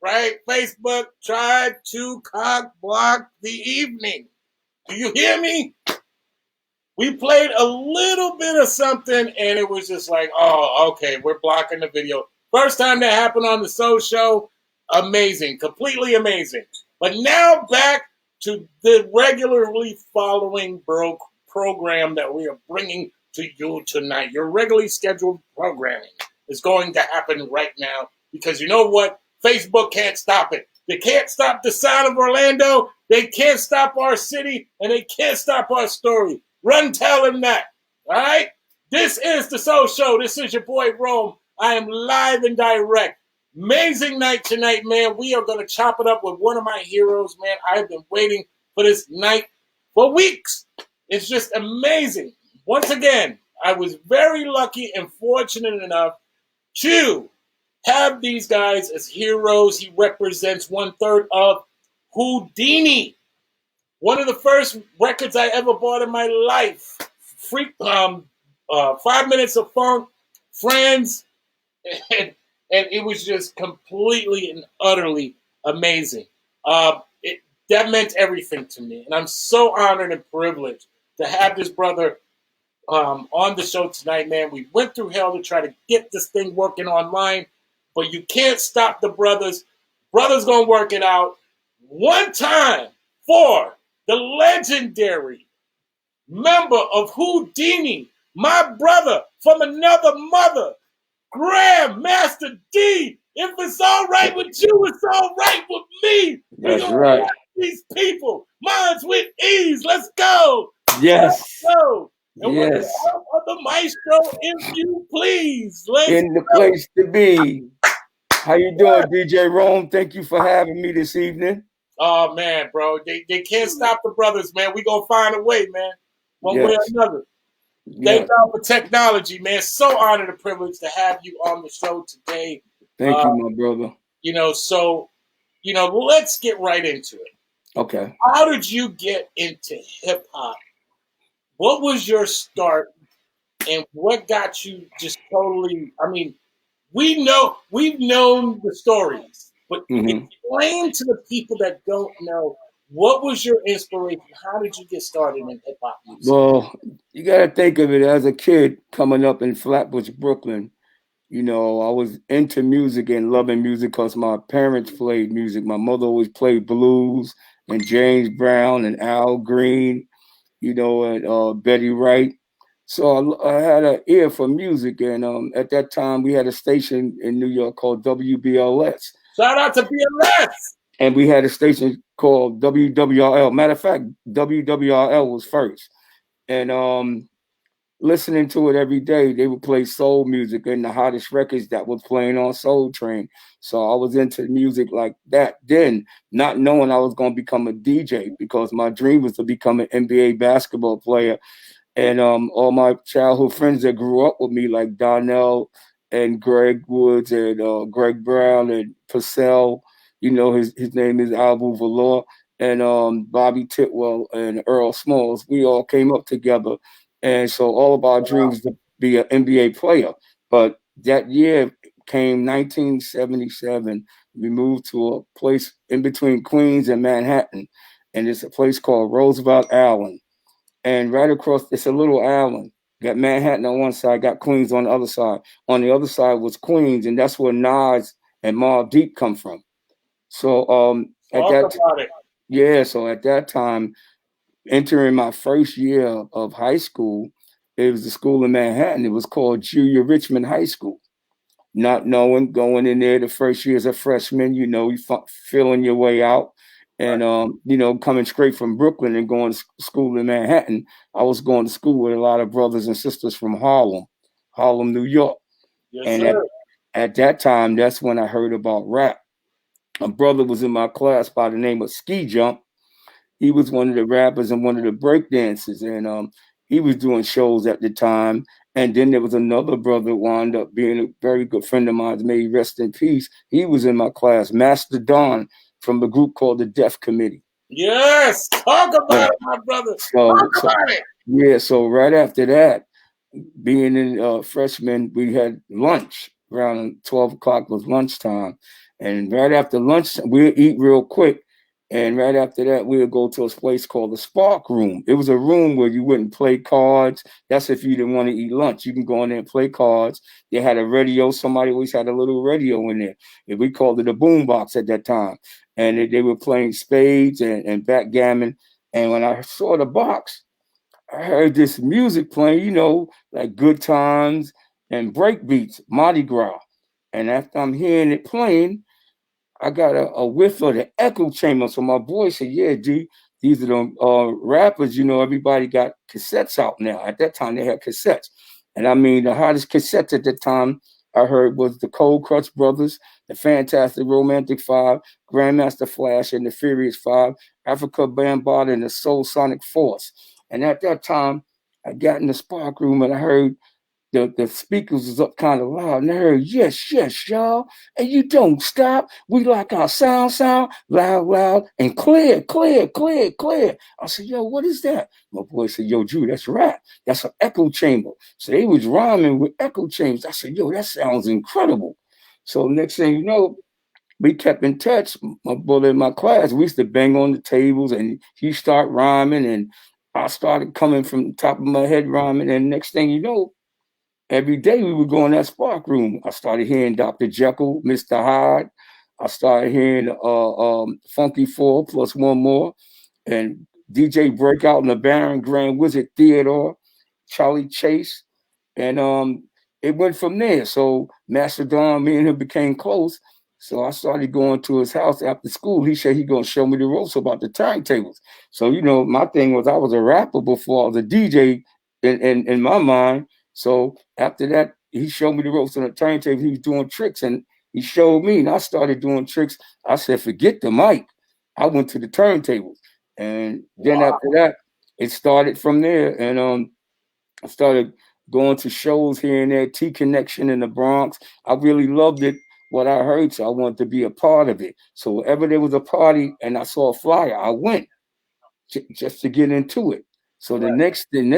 right? Facebook tried to cock block the evening. Do you hear me? We played a little bit of something, and it was just like, oh, okay, we're blocking the video. First time that happened on the Soul Show, amazing, completely amazing. But now back to the regularly following program that we are bringing to you tonight. Your regularly scheduled programming is going to happen right now because you know what? Facebook can't stop it. They can't stop the sound of Orlando. They can't stop our city, and they can't stop our story. Run tell him that. All right? This is the Soul Show. This is your boy Rome. I am live and direct. Amazing night tonight, man. We are going to chop it up with one of my heroes, man. I've been waiting for this night for weeks. It's just amazing. Once again, I was very lucky and fortunate enough to have these guys as heroes. He represents 1/3 of Whodini. One of the first records I ever bought in my life. 5 Minutes of Funk, Friends, and it was just completely and utterly amazing. That meant everything to me, and I'm so honored and privileged to have this brother on the show tonight, man. We went through hell to try to get this thing working online, but you can't stop the brothers. Brothers gonna work it out. One time for the legendary member of Whodini, my brother from another mother, Grandmaster Dee. If it's all right with you, it's all right with me. That's right. These people, mine's with ease. Let's go. Yes. Let's go. And yes. With the help of the maestro, if you please. Let's in the go. place to be. How you doing, DJ Rome? Thank you for having me this evening. Oh, man, bro. They can't stop the brothers, man. We going to find a way, man. One way or another. Thank God for technology, man. So honored and privileged to have you on the show today. Thank you, my brother. Let's get right into it. Okay. How did you get into hip-hop? What was your start, and what got you just totally, we've known the stories, but explain to the people that don't know, what was your inspiration? How did you get started in hip-hop music? Well, you got to think of it as a kid coming up in Flatbush, Brooklyn. I was into music and loving music because my parents played music. My mother always played blues and James Brown and Al Green, and Betty Wright. So I had an ear for music. And at that time, we had a station in New York called WBLS. Shout out to BLS. And we had a station called WWRL. Matter of fact, WWRL was first. And listening to it every day, they would play soul music and the hottest records that was playing on Soul Train. So I was into music like that then, not knowing I was going to become a DJ, because my dream was to become an NBA basketball player. And all my childhood friends that grew up with me, like Donnell and Greg Woods and Greg Brown and Purcell, his name is Albu Valor, and Bobby Titwell and Earl Smalls, we all came up together. And so all of our dreams to be an NBA player. But that year came 1977. We moved to a place in between Queens and Manhattan. And it's a place called Roosevelt Island. And right across, it's a little island. Got Manhattan on one side, got Queens on the other side. On the other side was Queens, and that's where Nas and Mobb Deep come from. So at that time, entering my first year of high school, it was a school in Manhattan. It was called Julia Richmond High School. Not knowing, going in there the first year as a freshman, you feeling your way out. And, coming straight from Brooklyn and going to school in Manhattan, I was going to school with a lot of brothers and sisters from Harlem, New York. Yes, sir. At that time, that's when I heard about rap. A brother was in my class by the name of Ski Jump. He was one of the rappers and one of the break dancers, and he was doing shows at the time. And then there was another brother wound up being a very good friend of mine, may he rest in peace. He was in my class, Master Don, from a group called the Deaf Committee. Yes, talk about it, my brother. Talk about it. Yeah, so right after that, being in freshman, we had lunch around 12 o'clock was lunchtime. And right after lunch, we'll eat real quick. And right after that, we'll go to a place called the Spark Room. It was a room where you wouldn't play cards. That's if you didn't want to eat lunch. You can go in there and play cards. They had a radio. Somebody always had a little radio in there. And we called it a boombox at that time. And they were playing spades and backgammon. And when I saw the box, I heard this music playing, like Good Times and break beats, Mardi Gras. And after I'm hearing it playing, I got a whiff of the echo chamber. So my boy said, "Yeah, G, these are the rappers. Everybody got cassettes out now. At that time, they had cassettes. And I mean, the hottest cassettes at the time I heard was the Cold Crush Brothers, the Fantastic Romantic Five, Grandmaster Flash and the Furious Five, Africa Bambaataa and the Soul Sonic Force. And at that time, I got in the Spark Room and I heard the speakers was up kind of loud, and I heard, yes, yes, y'all, and you don't stop. We like our sound, loud, and clear, clear, clear, clear. I said, yo, what is that? My boy said, yo, Drew, that's rap. That's an echo chamber. So they was rhyming with echo chambers. I said, yo, that sounds incredible. So next thing you know, we kept in touch. My brother in my class, we used to bang on the tables, and he started rhyming, and I started coming from the top of my head rhyming, and next thing you know, every day we would go in that Spark Room. I started hearing Dr. Jekyll, Mr. Hyde. I started hearing Funky Four plus one more, and DJ Breakout and the Baron, Grand Wizard Theodore, Charlie Chase, and it went from there. So Master Don, me and him became close. So I started going to his house after school. He said he gonna show me the ropes about the turntables. So my thing was I was a rapper before I was a DJ in my mind. So after that, he showed me the ropes on the turntable. He was doing tricks, and he showed me, and I started doing tricks. I said, forget the mic. I went to the turntables, and then after that, it started from there. And I started going to shows here and there. T Connection in the Bronx. I really loved it. What I heard, so I wanted to be a part of it. So wherever there was a party and I saw a flyer, I went just to get into it. So the next thing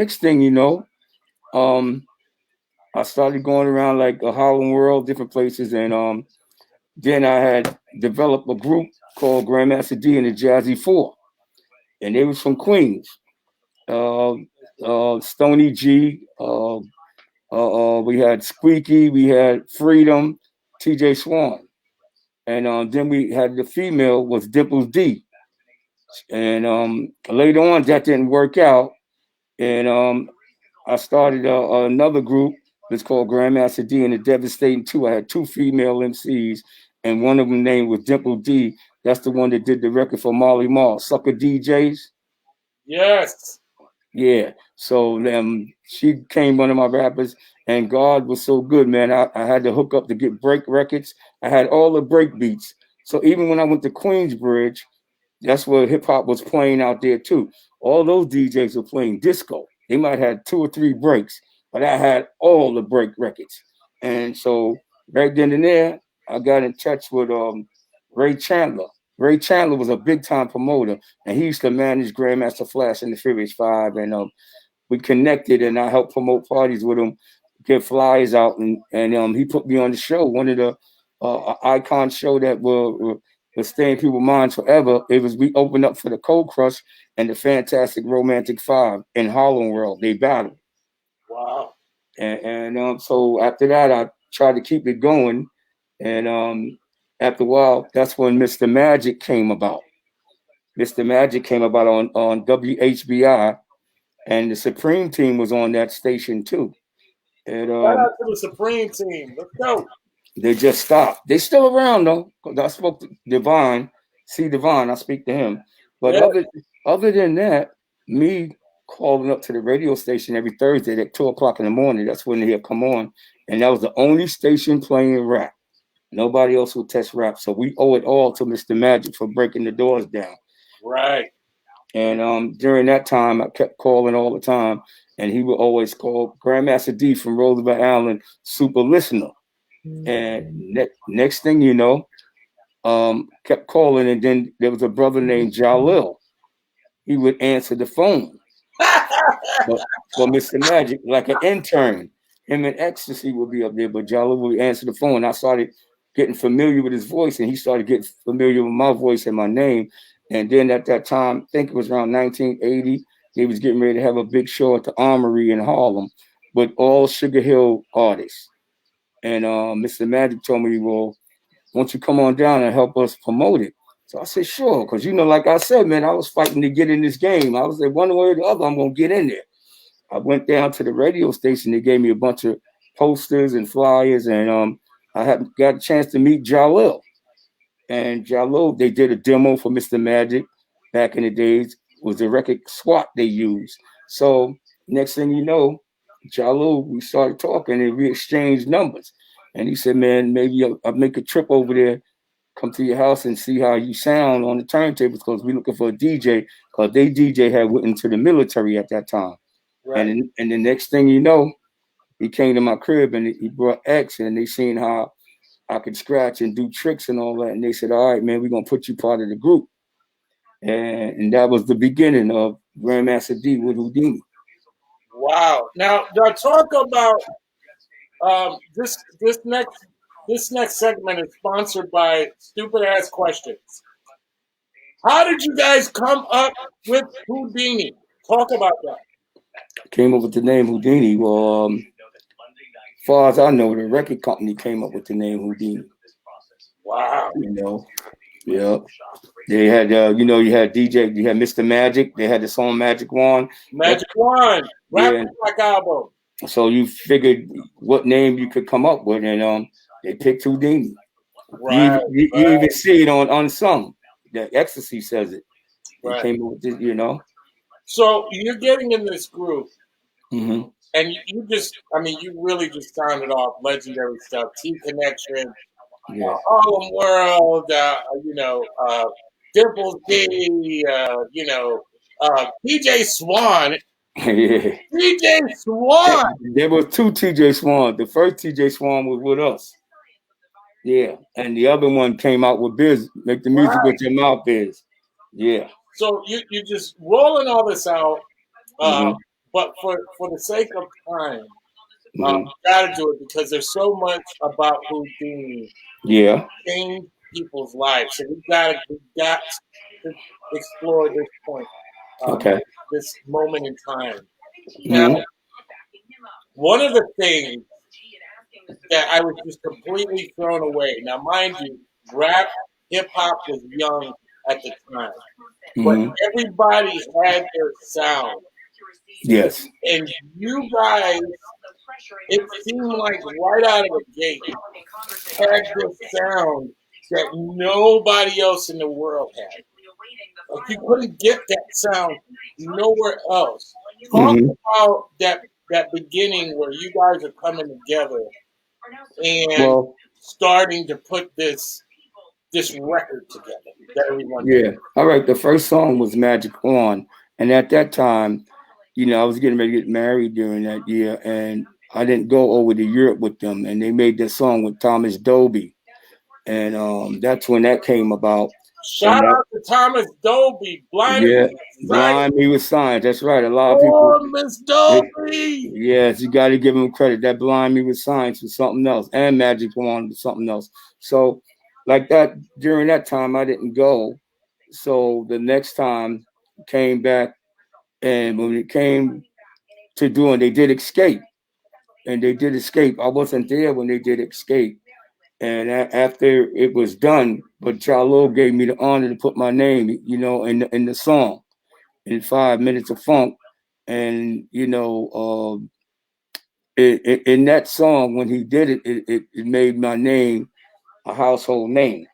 I started going around like a Harlem World, different places, and then I had developed a group called Grandmaster Dee and the Jazzy Four, and they was from Queens. Stony G, we had Squeaky, we had Freedom, TJ Swan, and then we had the female was Dimples D, and later on that didn't work out, and I started another group. It's called Grandmaster Dee and the Devastating Two. I had two female MCs, and one of them named was Dimple D. That's the one that did the record for Molly Mall, Sucker DJs. Yes. Yeah. So she came one of my rappers, and God was so good, man. I had to hook up to get break records. I had all the break beats. So even when I went to Queensbridge, that's where hip hop was playing out there too. All those DJs were playing disco. They might have 2 or 3 breaks, but I had all the break records. And so right then and there, I got in touch with Ray Chandler. Ray Chandler was a big time promoter, and he used to manage Grandmaster Flash and the Furious Five. And we connected, and I helped promote parties with him, get flyers out, and he put me on the show. One of the icon show that will stay in people's minds forever. It was we opened up for the Cold Crush and the Fantastic Romantic Five in Harlem World. They battled. Wow. And so after that, I tried to keep it going. And after a while, that's when Mr. Magic came about. Mr. Magic came about on WHBI, and the Supreme Team was on that station too. And Shout out to the Supreme Team. Let's go. they just stopped. They still around though. I spoke to Divine, Divine. I speak to him. But other than that, me calling up to the radio station every Thursday at 2:00 in the morning. That's when he'll come on, and that was the only station playing rap. Nobody else would test rap, so we owe it all to Mr. Magic for breaking the doors down. Right. And during that time, I kept calling all the time, and he would always call Grandmaster Dee from Roosevelt Island, super listener. And next thing you know, kept calling, and then there was a brother named Jalil. He would answer the phone for Mr. Magic like an intern. Him and Ecstasy would be up there, but Jalil would answer the phone. I started getting familiar with his voice, and he started getting familiar with my voice and my name. And then at that time, I think it was around 1980, they was getting ready to have a big show at the Armory in Harlem with all Sugar Hill artists. And Mr. Magic told me, well, won't you come on down and help us promote it? So I said, sure, because, like I said, man, I was fighting to get in this game. I was like, one way or the other, I'm going to get in there. I went down to the radio station. They gave me a bunch of posters and flyers, and I got a chance to meet Jalil. And Jalil, they did a demo for Mr. Magic back in the days. It was the record SWAT they used. So next thing you know, Jalil, we started talking and we exchanged numbers. And he said, man, maybe I'll make a trip over there, come to your house and see how you sound on the turntables, because we're looking for a DJ, because they DJ had went into the military at that time. Right. And the next thing you know, he came to my crib and he brought X, and they seen how I could scratch and do tricks and all that. And they said, all right, man, we're going to put you part of the group. And that was the beginning of Grandmaster Dee with Whodini. Wow. Now talk about this next segment is sponsored by Stupid Ass Questions. How did you guys come up with Whodini? Talk about that. Came up with the name Whodini. Well, as far as I know, the record company came up with the name Whodini. Wow. Yeah. They had, you had DJ, you had Mr. Magic. They had the song Magic Wand. Magic Wand. Rap Black album. So you figured what name you could come up with, and they picked Whodini. Right. You even see it on Unsung. The Ecstasy says it. They came up with this, So you're getting in this group, mm-hmm. and you really just sounded off legendary stuff. T Connection, Harlem World, Dimples D, TJ Swan. Yeah. TJ Swan. There were two TJ Swan. The first TJ Swan was with us. Yeah. And the other one came out with Biz. Make the music with your mouth, Biz. Yeah. So you just rolling all this out, but for the sake of time, gotta do it because there's so much about Whodini. Yeah. Change people's lives. So we got to explore this point. This moment in time. Now, one of the things that I was just completely thrown away. Now, mind you, rap, hip hop was young at the time, but everybody had their sound. Yes. And you guys, it seemed like right out of the gate, had this sound that nobody else in the world had. Like you couldn't get that sound nowhere else. Talk about that beginning where you guys are coming together and starting to put this record together that everyone did. All right. The first song was Magic Wand. And at that time, I was getting ready to get married during that year, and I didn't go over to Europe with them. And they made this song with Thomas Dolby. And that's when that came about. Shout out to Thomas Dolby. Blind Me with Science. That's right. A lot of people. Miss Dolby. Yes, you got to give him credit. That Blind Me with Science was something else, and Magic Wand was something else. So, like that, during that time, I didn't go. So the next time came back, and when it came to doing, they did Escape, and they did Escape. I wasn't there when they did Escape. And after it was done, but Jalil gave me the honor to put my name, in the song, in 5 minutes of funk. And, in that song, when he did it, it made my name a household name.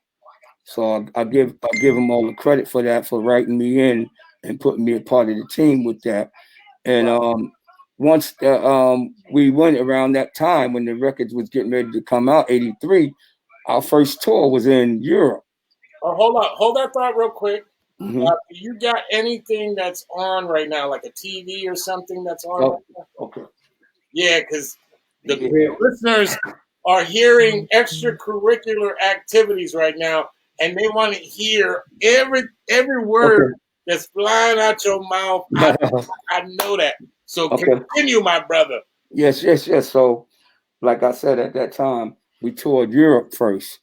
So I give him all the credit for that, for writing me in and putting me a part of the team with that. And once we went around that time when the records was getting ready to come out, 83, our first tour was in Europe. Oh, hold that thought real quick. You got anything that's on right now, like a TV or something that's on right now? Okay. Yeah, because the listeners are hearing extracurricular activities right now, and they want to hear every word that's flying out your mouth. I know that. So continue, my brother. Yes. So, like I said, at that time, we toured Europe first.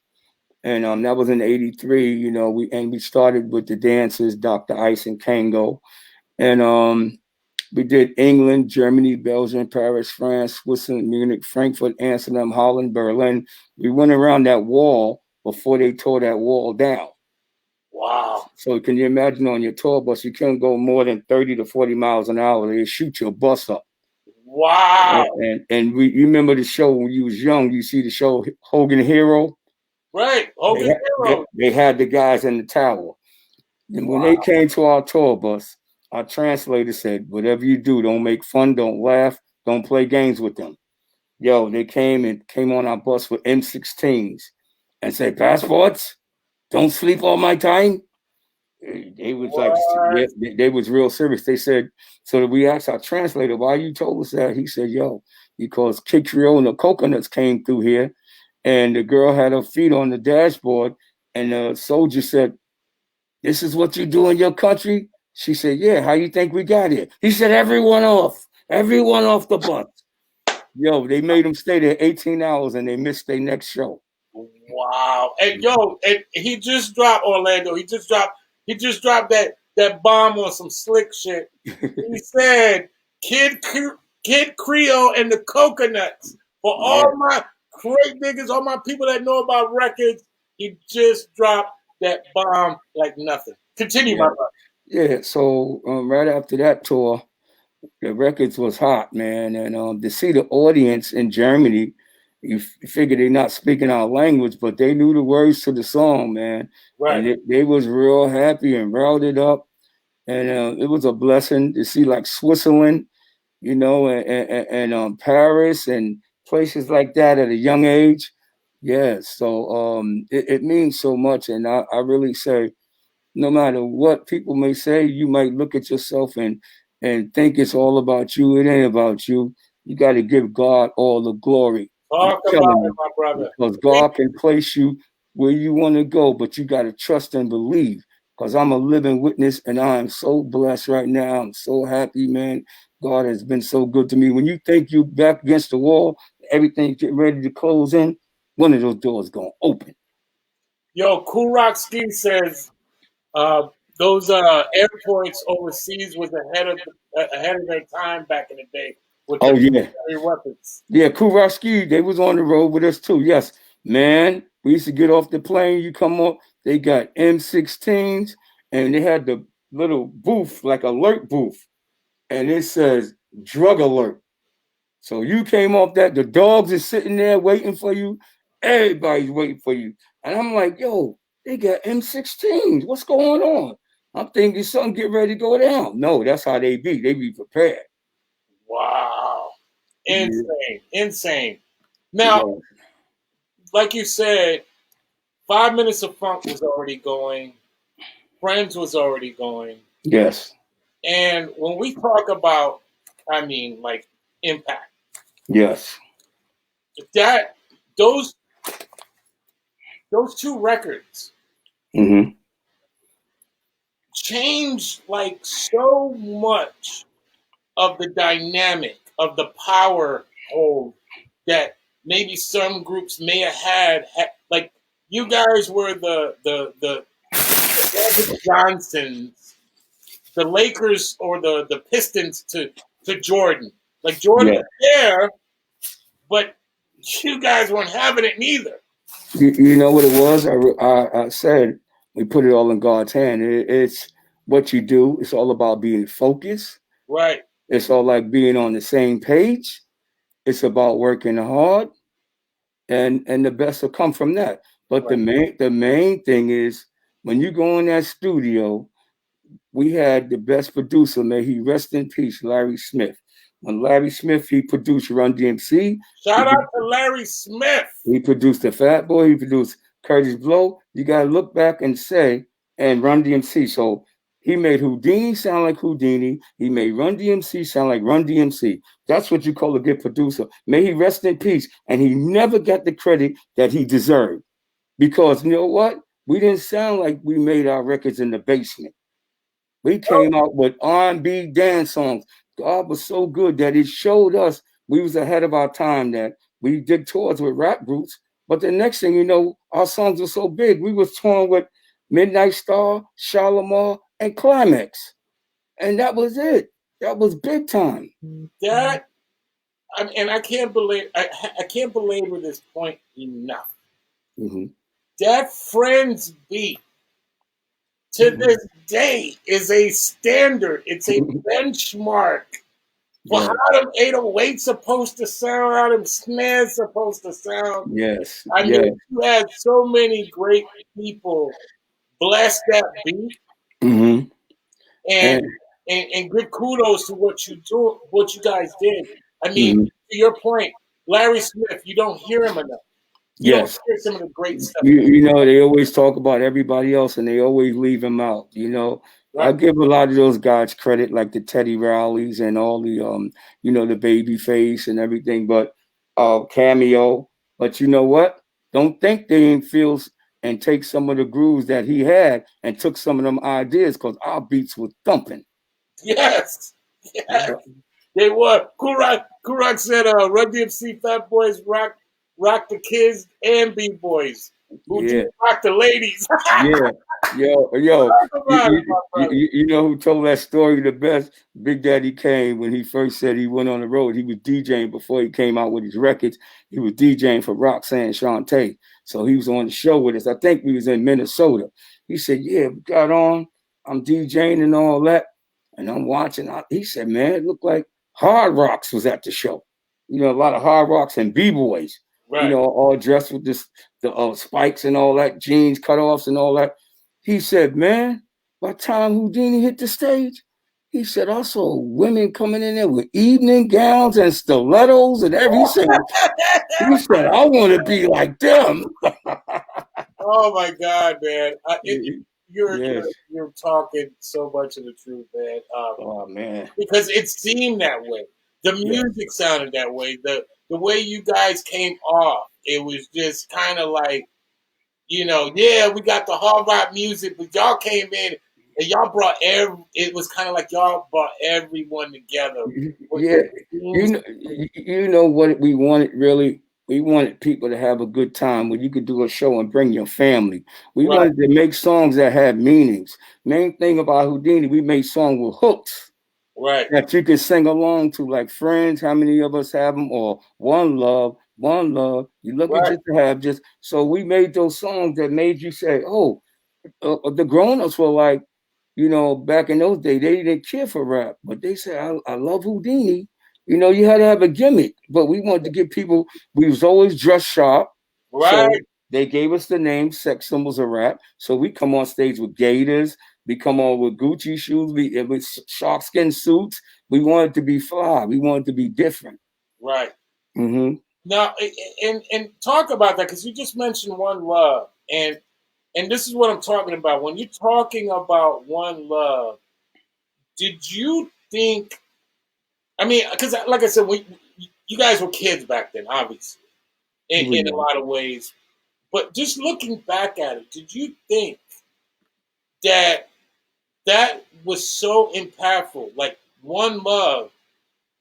And that was in '83. You know, we started with the dancers, Dr. Ice and Kango, and we did England, Germany, Belgium, Paris, France, Switzerland, Munich, Frankfurt, Amsterdam, Holland, Berlin. We went around that wall before they tore that wall down. Wow. So can you imagine on your tour bus, you can't go more than 30 to 40 miles an hour. They shoot your bus up. Wow. And you remember the show when you was young, you see the show Hogan Hero? Right. Hogan Hero. They had the guys in the tower. And when they came to our tour bus, our translator said, whatever you do, don't make fun, don't laugh, don't play games with them. Yo, they came on our bus with M16s and said, passports, don't sleep all my time. They was like, yeah, they was real serious. They said, so we asked our translator, why you told us that? He said, yo, because Kid Creole and the Coconuts came through here, and the girl had her feet on the dashboard, and the soldier said, this is what you do in your country? She said, yeah, how you think we got here? He said, everyone off the bus. Yo, they made them stay there 18 hours, and they missed their next show. Wow. And and he just dropped Orlando. He just dropped that bomb on some slick shit. He said, Kid Creole and the Coconuts. For all my great niggas, all my people that know about records, he just dropped that bomb like nothing. Continue, my brother. Yeah, so right after that tour, the records was hot, man. And to see the audience in Germany, you figure they're not speaking our language, but they knew the words to the song, man. Right. And they was real happy and routed up. And it was a blessing to see like Switzerland, you know, and Paris and places like that at a young age. Yeah, so it means so much. And I really say, no matter what people may say, you might look at yourself and think it's all about you. It ain't about you. You got to give God all the glory. Talk about it, my brother. Because God can place you where you want to go, but you got to trust and believe. Because I'm a living witness, and I am so blessed right now. I'm so happy, man. God has been so good to me. When you think you're back against the wall, everything's getting ready to close in, one of those doors going to open. Yo, Cool Rock Ski says those airports overseas was ahead of their time back in the day. With weapons. Yeah, Kuroski, they was on the road with us too. Yes, man. We used to get off the plane. You come up, they got M16s, and they had the little booth, like alert booth, and it says drug alert. So you came off that, the dogs are sitting there waiting for you. Everybody's waiting for you. And I'm like, yo, they got M16s. What's going on? I'm thinking something get ready to go down. No, that's how they be. They be prepared. Wow. Insane. Now, like you said, 5 Minutes of Funk was already going. Friends was already going. Yes. And when we talk about, like impact. Yes. Those two records changed like so much of the dynamic of the power hold that maybe some groups may have had. Like you guys were the Johnsons, the Lakers or the Pistons to Jordan. Like Jordan was there, but you guys weren't having it neither. You know what it was? I said we put it all in God's hand. It's what you do. It's all about being focused. Right. It's all like being on the same page. It's about working hard, and the best will come from that. But the main thing is when you go in that studio, we had the best producer, may he rest in peace, Larry Smith. When Larry Smith, he produced Run DMC. Shout out to Larry Smith. He produced the Fat Boy. He produced Curtis Blow. You got to look back and say, and Run DMC. So he made Whodini sound like Whodini. He made Run DMC sound like Run DMC. That's what you call a good producer. May he rest in peace. And he never got the credit that he deserved. Because you know what? We didn't sound like we made our records in the basement. We came out with R&B dance songs. God was so good that it showed us we was ahead of our time, that we did tours with rap groups, But the next thing you know, our songs were so big. We was touring with Midnight Star, Shalimar, and Climax. And that was it. That was big time. That and I can't belabor this point enough. Mm-hmm. That Friends beat to this day is a standard. It's a benchmark for Yeah. how them 808's supposed to sound, how them snares supposed to sound. Yes. I Yes. mean, you had so many great people bless that beat Mm-hmm. and And and give kudos to what you guys did. I mean, mhm. to your point, Larry Smith, you don't hear him enough. You don't Yes. hear some of the great stuff. You know, they always talk about everybody else and they always leave him out. You know, I Right? give a lot of those guys credit, like the Teddy Rowleys and all the the Babyface and everything, but Cameo. But you know what? Don't think they ain't feels and take some of the grooves that he had and took some of them ideas because our beats were thumping. Yes. Yes. Yeah. They were. Kurak said Run DMC Fat Boys rock the kids and B boys. Yeah. Whodini rock the ladies. Yeah, yo, Talk about it, my brother. you know who told that story the best? Big Daddy Kane, when he first said he went on the road. He was DJing before he came out with his records. He was DJing for Roxanne Shante. So he was on the show with us. I think we was in Minnesota. He said, "Yeah, we got on. I'm DJing and all that, and I'm watching." He said, "Man, it looked like Hard Rocks was at the show. You know, a lot of Hard Rocks and B boys. You Right. know, all dressed with the spikes and all that, jeans, cutoffs and all that." He said, "Man, by the time Whodini hit the stage, he said, I saw women coming in there with evening gowns and stilettos and everything." He said, "I want to be like them." Oh my God, man! Yes. You're talking so much of the truth, man. Oh, man. Because it seemed that way. The Yeah. music sounded that way. The way you guys came off, it was just kind of like, yeah, we got the hard rock music, but y'all came in and y'all brought it was kind of like y'all brought everyone together with Yeah. the themes. You know what we wanted really? We wanted people to have a good time where you could do a show and bring your family. We Right, wanted to make songs that had meanings. Main thing about Whodini, we made songs with hooks right, that you can sing along to, like Friends. How many of us have them? Or One Love, One Love. You lucky right, just to have just. So we made those songs that made you say, "Oh," the grown-ups were like, back in those days, they didn't care for rap, but they said, I love Whodini. You know, you had to have a gimmick, but we wanted to give people, we was always dressed sharp. So right, they gave us the name Sex Symbols of Rap. So we come on stage with gators, we come on with Gucci shoes, with shark skin suits. We wanted to be fly. We wanted to be different. right. Mm-hmm. Now, and talk about that because you just mentioned One Love, and this is what I'm talking about. When you're talking about One Love, did you think? I mean, because like I said, you guys were kids back then, obviously, in a lot of ways. But just looking back at it, did you think that that was so impactful? Like One Love,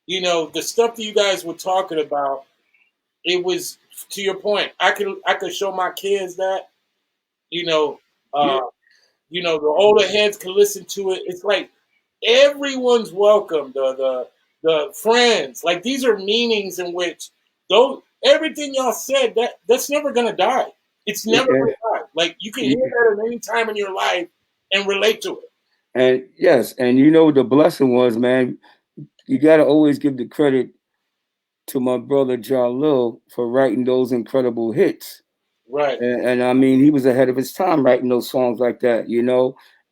the stuff that you guys were talking about. It was to your point. I could show my kids that, you know, Yeah. uh, the older heads can listen to it. It's like everyone's welcome. The friends, like these are meanings in which don't everything y'all said that's never gonna die. It's never gonna die. Like you can hear Yeah. that at any time in your life and relate to it. And yes, and the blessing was, man, you got to always give the credit to my brother Jalil for writing those incredible hits. Right, And I mean, he was ahead of his time writing those songs like that.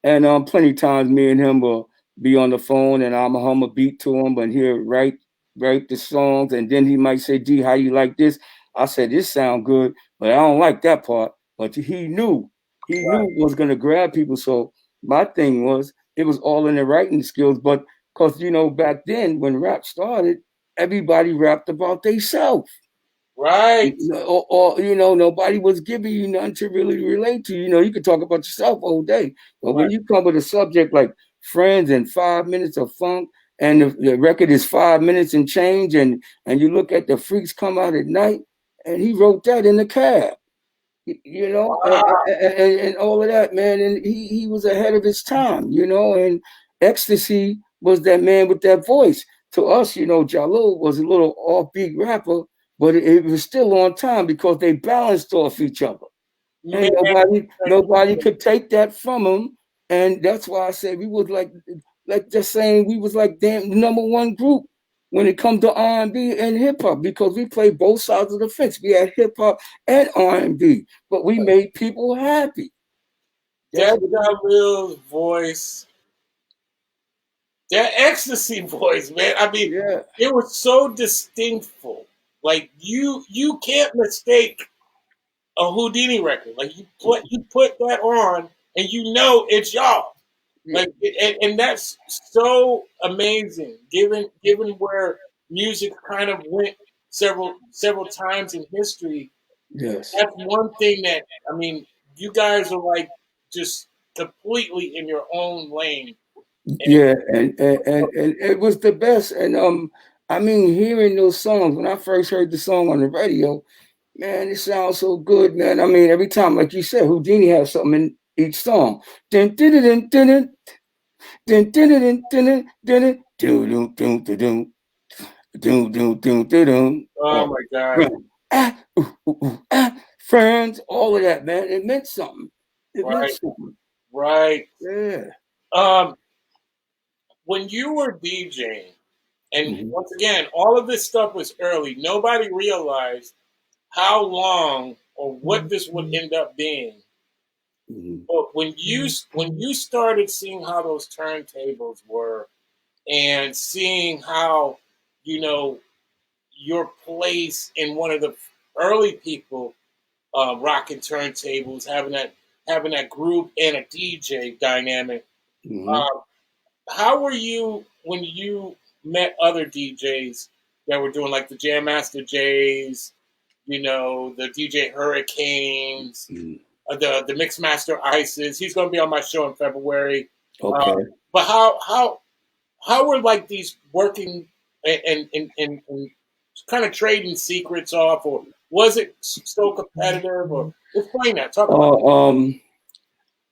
And plenty of times me and him will be on the phone and I'm hum a beat to him, but he'll write the songs, and then he might say, "D, how you like this?" I said, "This sound good, but I don't like that part." But he knew right, it was gonna grab people. So my thing was, it was all in the writing skills, but because back then when rap started, everybody rapped about themselves. right, Or nobody was giving you nothing to really relate to. You could talk about yourself all day, but when right, you come with a subject like Friends and 5 minutes of funk, and the record is 5 minutes and change, and you look at the freaks come out at night, and he wrote that in the cab. You know, Wow. and all of that, man. And he was ahead of his time, you know. And Ecstasy was that man with that voice. To us, you know, Jalil was a little offbeat rapper, but it was still on time because they balanced off each other. Man, And nobody could take that from him. And that's why I said we was like just saying we was like damn number one group when it comes to R&B and hip hop because we played both sides of the fence. We had hip hop and R&B, but we made people happy. That's that what Jalil's voice, that Ecstasy voice, man. I mean, yeah, it was so distinctful. Like you can't mistake a Whodini record. Like you put that on, and you know it's y'all. yeah, Like, and that's so amazing, given where music kind of went several times in history. yes. That's one thing that I mean. You guys are like just completely in your own lane. And Yeah, and it was the best. And I mean hearing those songs when I first heard the song on the radio, man, it sounds so good, man. I mean, every time, like you said, Whodini has something in each song. Dun, dun, dun, dun, dun, dun, dun, dun, dun, dun, dun, dun, dun, dun, dun, dun, dun, dun, dun, oh or my god, friends, friends, all of that, man. It meant something. It meant right, something. right. Yeah. Um, when you were DJing, and Mhm, once again, all of this stuff was early. Nobody realized how long or what this would end up being. mhm, But when you started seeing how those turntables were and seeing how you know your place in one of the early people rocking turntables, having that group and a DJ dynamic. mhm, Um, how were you when you met other DJs that were doing like the Jam Master Jays, the DJ Hurricanes, mhm. the Mixmaster Ices? He's going to be on my show in February. Okay. But how were like these working and kind of trading secrets off, or was it so competitive? Or explain that. Talk about. Uh, um,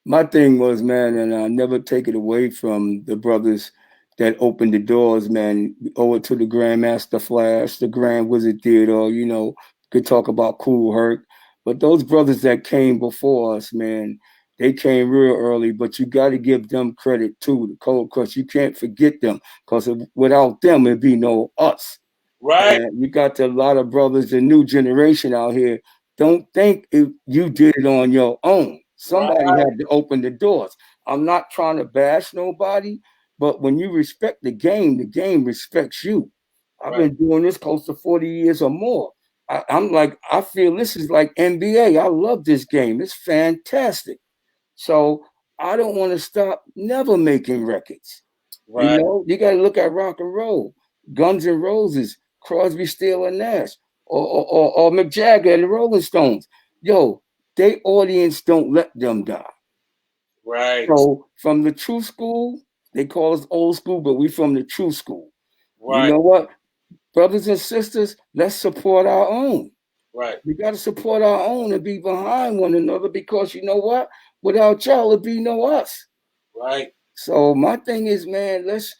my thing was, man, and I never take it away from the brothers that opened the doors, man. We owe it to the Grandmaster Flash, the Grand Wizard Theodore, you know, could talk about Cool Herc. But those brothers that came before us, man, they came real early, but you got to give them credit too, the Cold Crush. You can't forget them because without them, it'd be no us. Right, And you got a lot of brothers, the new generation out here, don't think you did it on your own. Somebody right, had to open the doors. I'm not trying to bash nobody, but when you respect the game respects you. I've right, been doing this close to 40 years or more. I'm like, I feel this is like NBA. I love this game. It's fantastic. So I don't want to stop never making records. You right, know, you got to look at rock and roll, Guns N' Roses, Crosby, Steele and Nash, or Mick Jagger and the Rolling Stones. Yo, they audience don't let them die. right, So from the true school, they call us old school, but we from the true school. You right, know what, brothers and sisters, let's support our own. right, We got to support our own and be behind one another because you know what? Without y'all, it'd be no us. right, So my thing is, man, let's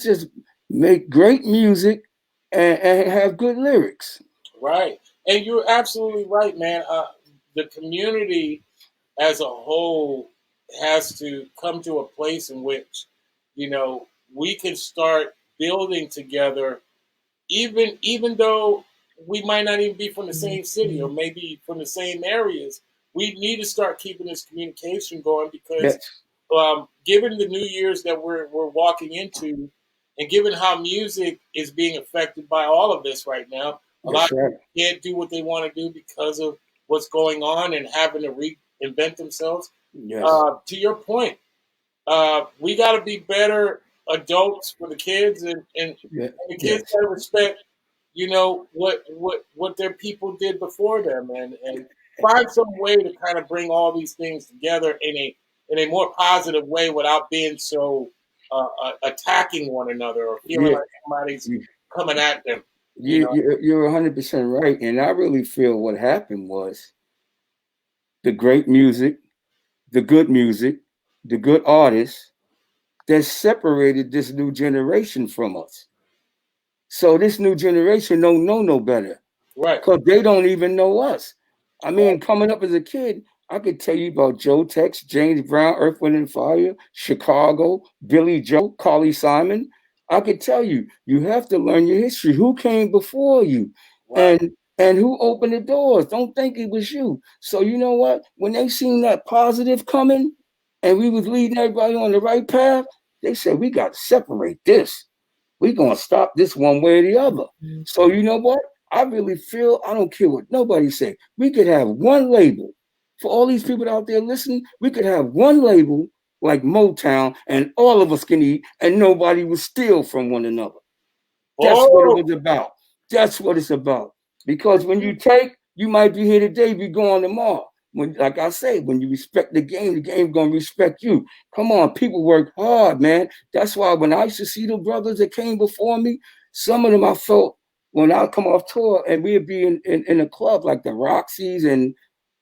just make great music and have good lyrics. right. And you're absolutely right, man. The community as a whole has to come to a place in which, we can start building together, even though we might not even be from the same city or maybe from the same areas. We need to start keeping this communication going because, Yes, given the new years that we're walking into, and given how music is being affected by all of this right now, a lot that's of right. people can't do what they want to do because of what's going on and having to reinvent themselves. Yes, To your point, we got to be better adults for the kids, and yeah, the kids yes, got to respect, what their people did before them, and find some way to kind of bring all these things together in a more positive way without being so attacking one another or feeling yeah, like somebody's coming at them. You're 100% right, and I really feel what happened was the great music, the good artists that separated this new generation from us. So this new generation don't know no better. Right. Because they don't even know us. I mean, coming up as a kid, I could tell you about Joe Tex, James Brown, Earth, Wind and Fire, Chicago, Billy Joe, Carly Simon. I could tell you, you have to learn your history. Who came before you? Right. And who opened the doors? Don't think it was you. So you know what? When they seen that positive coming and we was leading everybody on the right path, they said, we got to separate this. We're going to stop this one way or the other. So you know what? I really feel, I don't care what nobody say. We could have one label. For all these people out there listening, we could have one label like Motown and all of us can eat and nobody will steal from one another. That's what it was about. That's what it's about. Because when you take, you might be here today, be gone tomorrow. When, like I say, when you respect the game gonna respect you. Come on, people work hard, man. That's why when I used to see the brothers that came before me, some of them I felt when I come off tour and we'd be in a club like the Roxy's and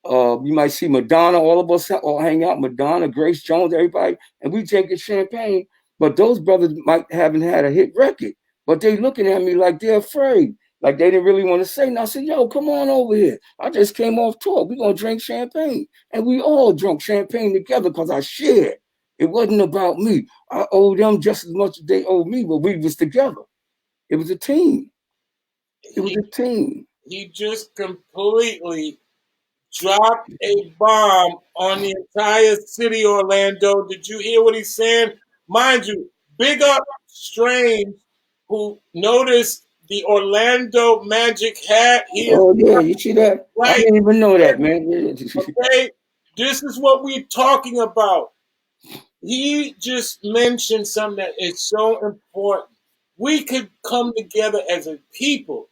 you might see Madonna, all of us all hang out, Madonna, Grace Jones, everybody, and we drinking champagne. But those brothers might haven't had a hit record, but they looking at me like they're afraid. Like they didn't really want to say. And I said, yo, come on over here. I just came off tour. We're going to drink champagne. And we all drank champagne together because I shared. It wasn't about me. I owe them just as much as they owe me, but we was together. It was a team. It was a team. He just completely dropped a bomb on the entire city, Orlando. Did you hear what he's saying? Mind you, big up Strange, who noticed the Orlando Magic hat. He is Oh yeah, you see that? I right. didn't even know that, man. Okay, this is what we're talking about. He just mentioned something that is so important. We could come together as a people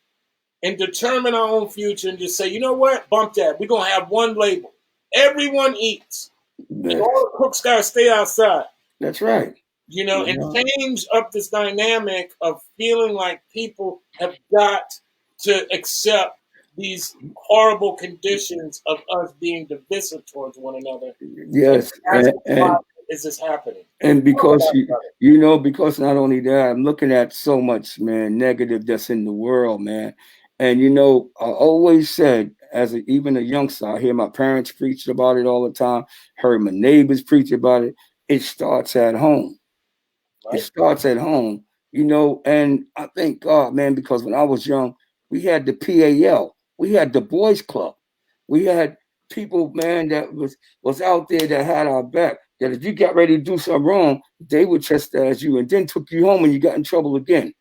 and determine our own future and just say, you know what, bump that. We're gonna have one label. Everyone eats. And all the cooks gotta stay outside. That's right. You know, and change up this dynamic of feeling like people have got to accept these horrible conditions of us being divisive towards one another. Yes, Why is this happening? and because you know, because not only that, I'm looking at so much, man, negative that's in the world, man. And you know, I always said, even a youngster, I hear my parents preach about it all the time. Heard my neighbors preach about it. It starts at home. It starts at home, you know. And I thank God, man, because when I was young, we had the PAL, we had the Boys Club, we had people, man, that was out there that had our back. That if you got ready to do something wrong, they would chastise you and then took you home when you got in trouble again.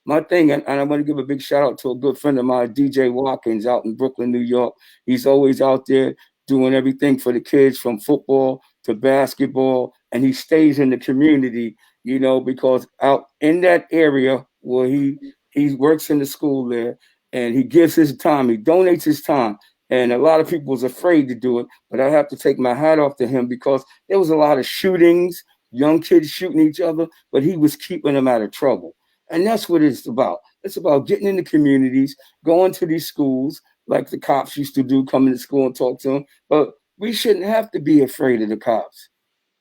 My thing, and I want to give a big shout out to a good friend of mine, DJ Watkins, out in Brooklyn, New York. He's always out there doing everything for the kids, from football to basketball, and he stays in the community, you know, because out in that area where he works in the school there, and he gives his time, he donates his time. And a lot of people was afraid to do it, but I have to take my hat off to him because there was a lot of shootings, young kids shooting each other, but he was keeping them out of trouble. And that's what it's about. It's about getting in the communities, going to these schools like the cops used to do, coming to school and talk to them. But we shouldn't have to be afraid of the cops.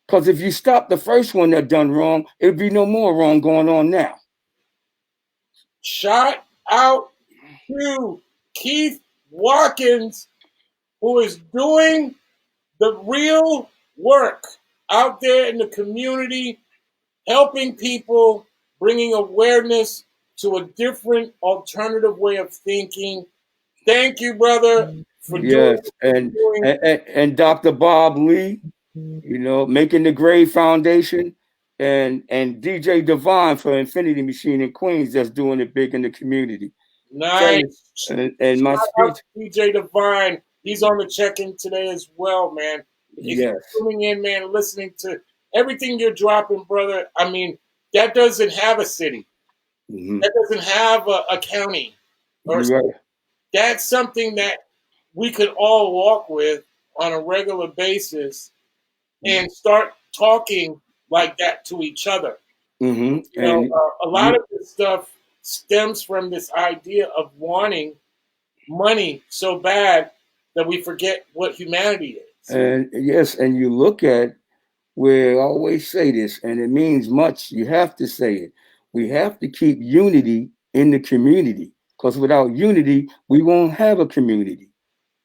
Because if you stop the first one that done wrong, it'd be no more wrong going on now. Shout out to Keith Watkins, who is doing the real work out there in the community, helping people, bringing awareness to a different alternative way of thinking. Thank you, brother, for doing and Dr. Bob Lee, you know, making the Grave Foundation, and DJ Divine for Infinity Machine in Queens, that's doing it big in the community. Nice. And my speech, DJ Divine, he's on the check-in today as well, man. If you're tuning in, man, listening to everything you're dropping, brother, I mean, that doesn't have a city. That doesn't have a county. That's something that we could all walk with on a regular basis and start talking like that to each other. You know, a lot of this stuff stems from this idea of wanting money so bad that we forget what humanity is. And yes, and you look at where I always say this, and it means much. You have to say it. We have to keep unity in the community because without unity, we won't have a community. Right.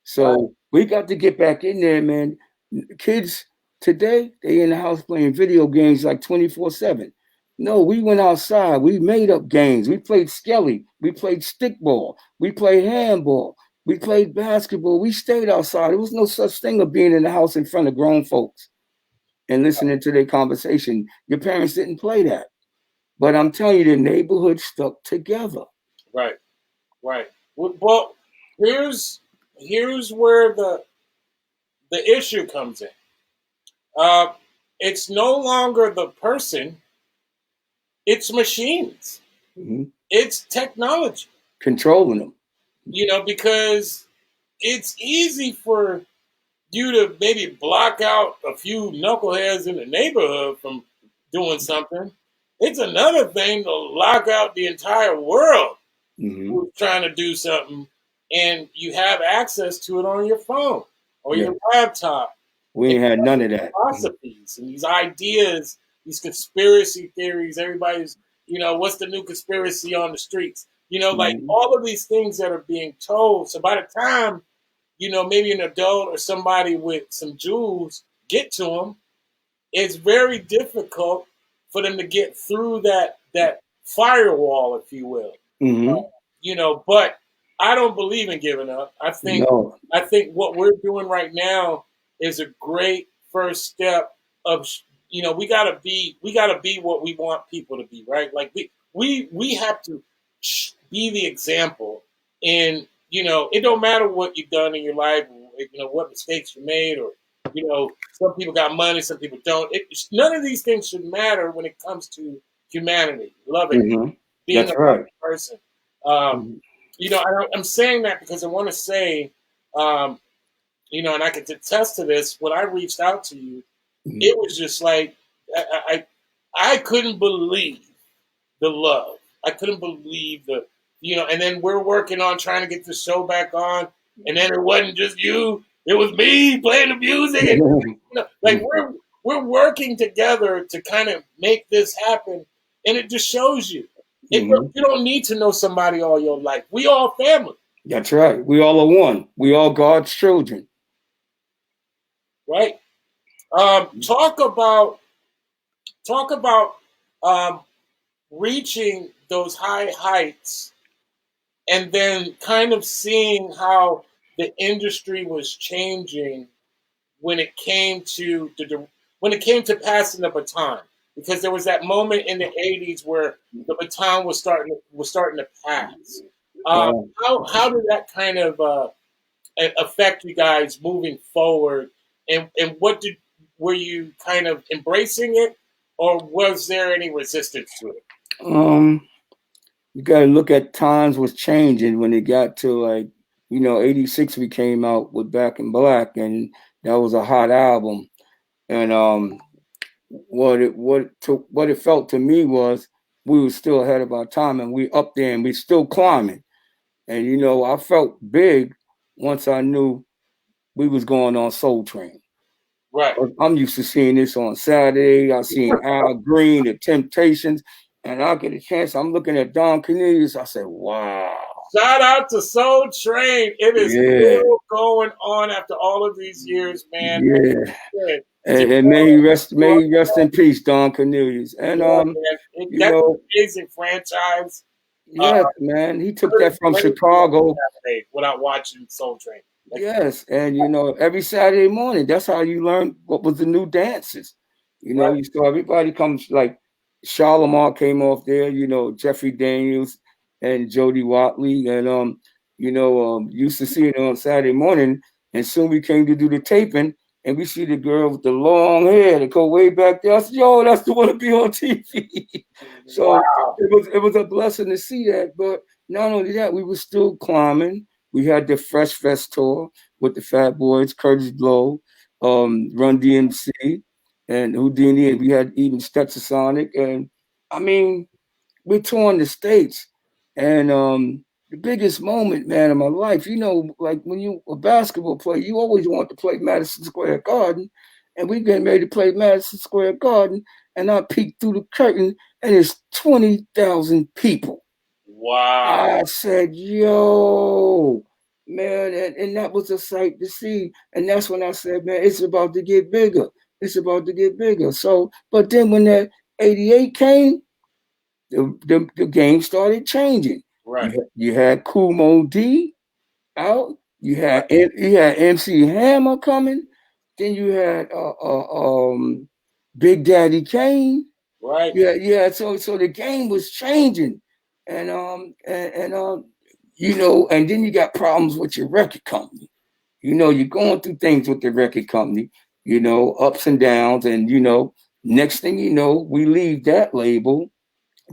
So we got to get back in there, man. Kids today, they in the house playing video games like 24/7. No, we went outside. We made up games. We played skelly. We played stickball. We played handball. We played basketball. We stayed outside. There was no such thing of being in the house in front of grown folks and listening to their conversation. Your parents didn't play that. But I'm telling you, the neighborhood stuck together. Right. Right. Well, here's where the issue comes in. Uh, it's no longer the person; it's machines. Mm-hmm. It's technology. Controlling them. Because it's easy for you to maybe block out a few knuckleheads in the neighborhood from doing something. It's another thing to lock out the entire world who's trying to do something, and you have access to it on your phone or your laptop. We ain't had none of that. Philosophies and these ideas, these conspiracy theories. Everybody's, what's the new conspiracy on the streets? Like all of these things that are being told. So by the time, maybe an adult or somebody with some jewels get to them, it's very difficult for them to get through that firewall, if you will. But I don't believe in giving up. I think what we're doing right now is a great first step of we gotta be what we want people to be, right? Like we have to be the example, and it don't matter what you've done in your life, what mistakes you made, or some people got money, some people don't. None of these things should matter when it comes to humanity, loving, being That's a right. person. I'm saying that because I want to say, and I can attest to this. When I reached out to you, it was just like I couldn't believe the love. I couldn't believe and then we're working on trying to get the show back on, and then it wasn't just you; it was me playing the music, and like we're working together to kind of make this happen, and it just shows you. You don't need to know somebody all your life. We all family. That's right. We all are one. We all God's children. Right. Talk about reaching those high heights and then kind of seeing how the industry was changing when it came to passing the baton, because there was that moment in the 80s where the baton was starting to pass. How did that kind of affect you guys moving forward, and were you kind of embracing it, or was there any resistance to it? You got to look at times was changing when it got to 86. We came out with Back in Black, and that was a hot album. And what it felt to me was we were still ahead of our time, and we up there, and we still climbing. And I felt big once I knew we was going on Soul Train. Right. I'm used to seeing this on Saturday. I seen Al Green, The Temptations, and I get a chance. I'm looking at Don Cornelius. I said, "Wow!" Shout out to Soul Train. It is still going on after all of these years, man. Yeah. And may he rest in peace, Don Cornelius. And that's an amazing franchise. Yes, man. He took that from Chicago without watching Soul Train. Yes, and every Saturday morning, that's how you learn what was the new dances. You saw everybody comes, like Charlemont came off there, Jeffrey Daniels and Jody Watley, and used to see it on Saturday morning, and soon we came to do the taping, and we see the girl with the long hair that go way back there. I said, "Yo, that's the one to be on TV." So it was a blessing to see that. But not only that, we were still climbing. We had the Fresh Fest tour with the Fat Boys, Curtis Blow, Run DMC, and Whodini, and we had even Stetsasonic. And I mean, we're touring the States, And the biggest moment, man, of my life, you know, like when you a basketball player, you always want to play Madison Square Garden. And we getting ready to play Madison Square Garden. And I peeked through the curtain and it's 20,000 people. Wow. I said, yo, man, and that was a sight to see. And that's when I said, man, it's about to get bigger. It's about to get bigger. So, but then when that 88 came, the game started changing. Right. You had Kumo D out. Right. You had MC Hammer coming. Then you had Big Daddy Kane. Right. Yeah. So the game was changing, and you know, and then you got problems with your record company. You know, you're going through things with the record company. You know, ups and downs, and you know, next thing you know, we leave that label,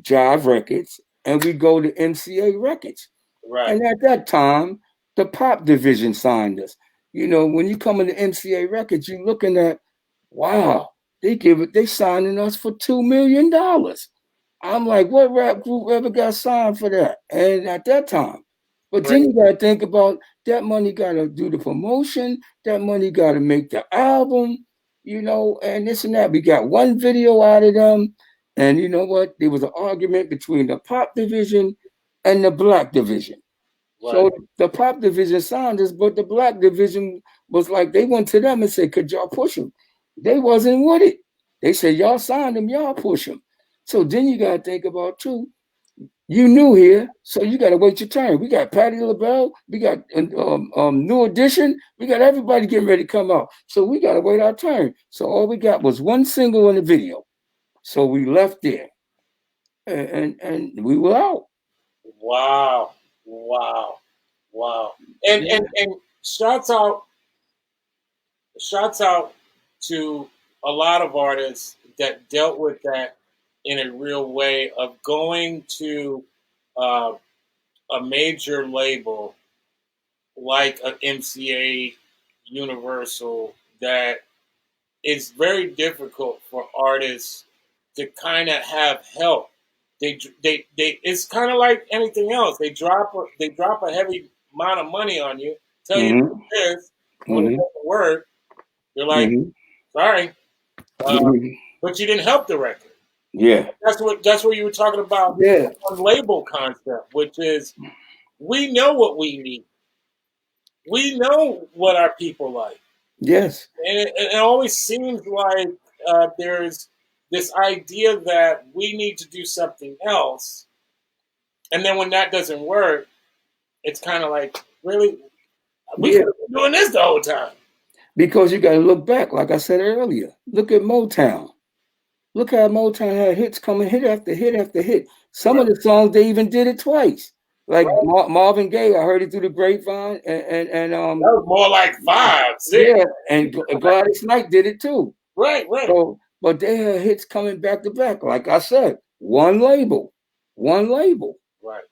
Jive Records, and we go to MCA Records. Right. And at that time, the pop division signed us. You know, when you come into MCA Records, you're looking at, wow, they signing us for $2 million. I'm like, what rap group ever got signed for that? And at that time, but then you gotta think about that money gotta do the promotion, that money gotta make the album, you know, and this and that. We got one video out of them, and you know what? There was an argument between the pop division and the black division. Right. So the pop division signed us, but the black division was like, they went to them and said, could y'all push him? They wasn't with it. They said, y'all signed him, y'all push him. So then you got to think about, too, you new here, so you got to wait your turn. We got Patti LaBelle, we got New Edition, we got everybody getting ready to come out. So we got to wait our turn. So all we got was one single in the video. So we left there, and we were out. Wow. Wow. Wow. And Yeah. and shouts out to a lot of artists that dealt with that in a real way of going to uh, a major label like an MCA Universal that it's very difficult for artists to kind of have help. They it's kind of like anything else. They drop a heavy amount of money on you, tell you to Mm-hmm. do this, and when it Mm-hmm. doesn't work, you're like, Mm-hmm. sorry, uh, Mm-hmm. but you didn't help the record. Yeah. That's what you were talking about Yeah. on label concept, which is we know what we need. We know what our people like. Yes. And it always seems like there's this idea that we need to do something else, and then when that doesn't work, it's kind of like, really, we Yeah. could have been doing this the whole time. Because you got to look back, like I said earlier. Look at Motown. Look how Motown had hits coming hit after hit after hit. Some Right, of the songs they even did it twice. Like right. Marvin Gaye, I heard it through the grapevine, and That was more like 5, 6. yeah, and Gladys Knight did it too. Right, right, So, but they had hits coming back to back. Like I said, one label. right.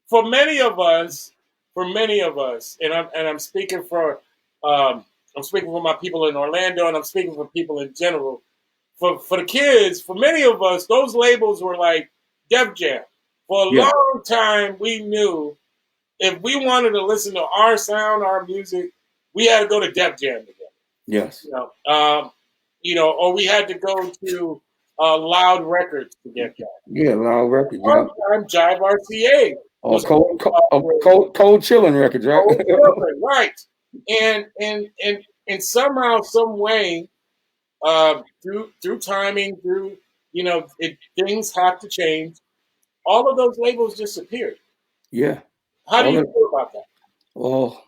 For many of us, and I'm speaking for I'm speaking for my people in Orlando, and I'm speaking for people in general. For the kids, for many of us, those labels were like Def Jam. For a Yeah. long time, we knew if we wanted to listen to our sound, our music, we had to go to Def Jam together. Yes. Or we had to go to Loud Records to get that. Yeah. Loud record. Yeah. One time, Jive RCA Or was cold chilling records, right? right, and somehow, some way, through timing, things have to change. All of those labels disappeared. Yeah. How do All you of, feel about that? well,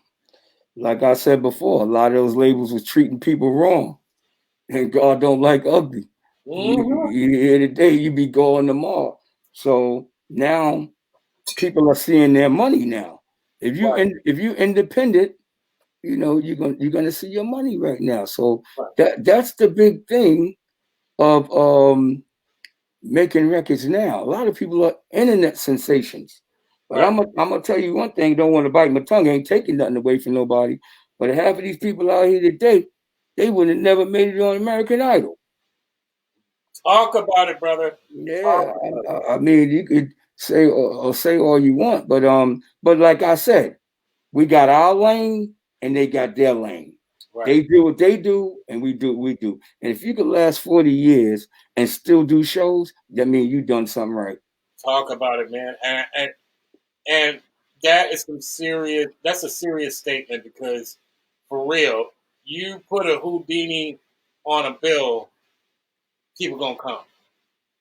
like I said before, a lot of those labels was treating people wrong. And God don't like ugly. Mm-hmm. Here today, you be going tomorrow. So now people are seeing their money now. Right, If you independent, you know you're gonna see your money right now. So right, that's the big thing of making records now. A lot of people are internet sensations. But right. I'm gonna tell you one thing, don't want to bite my tongue, ain't taking nothing away from nobody. But half of these people out here today, they would have never made it on American Idol. Talk about it, brother. Talk Yeah, about it. I mean, you could say or say all you want, but like I said, we got our lane and they got their lane. Right. They do what they do, and we do what we do. And if you could last 40 years and still do shows, that means you done something right. Talk about it, man. And that is some serious. That's a serious statement because, for real, you put a Whodini on a bill, people gonna come.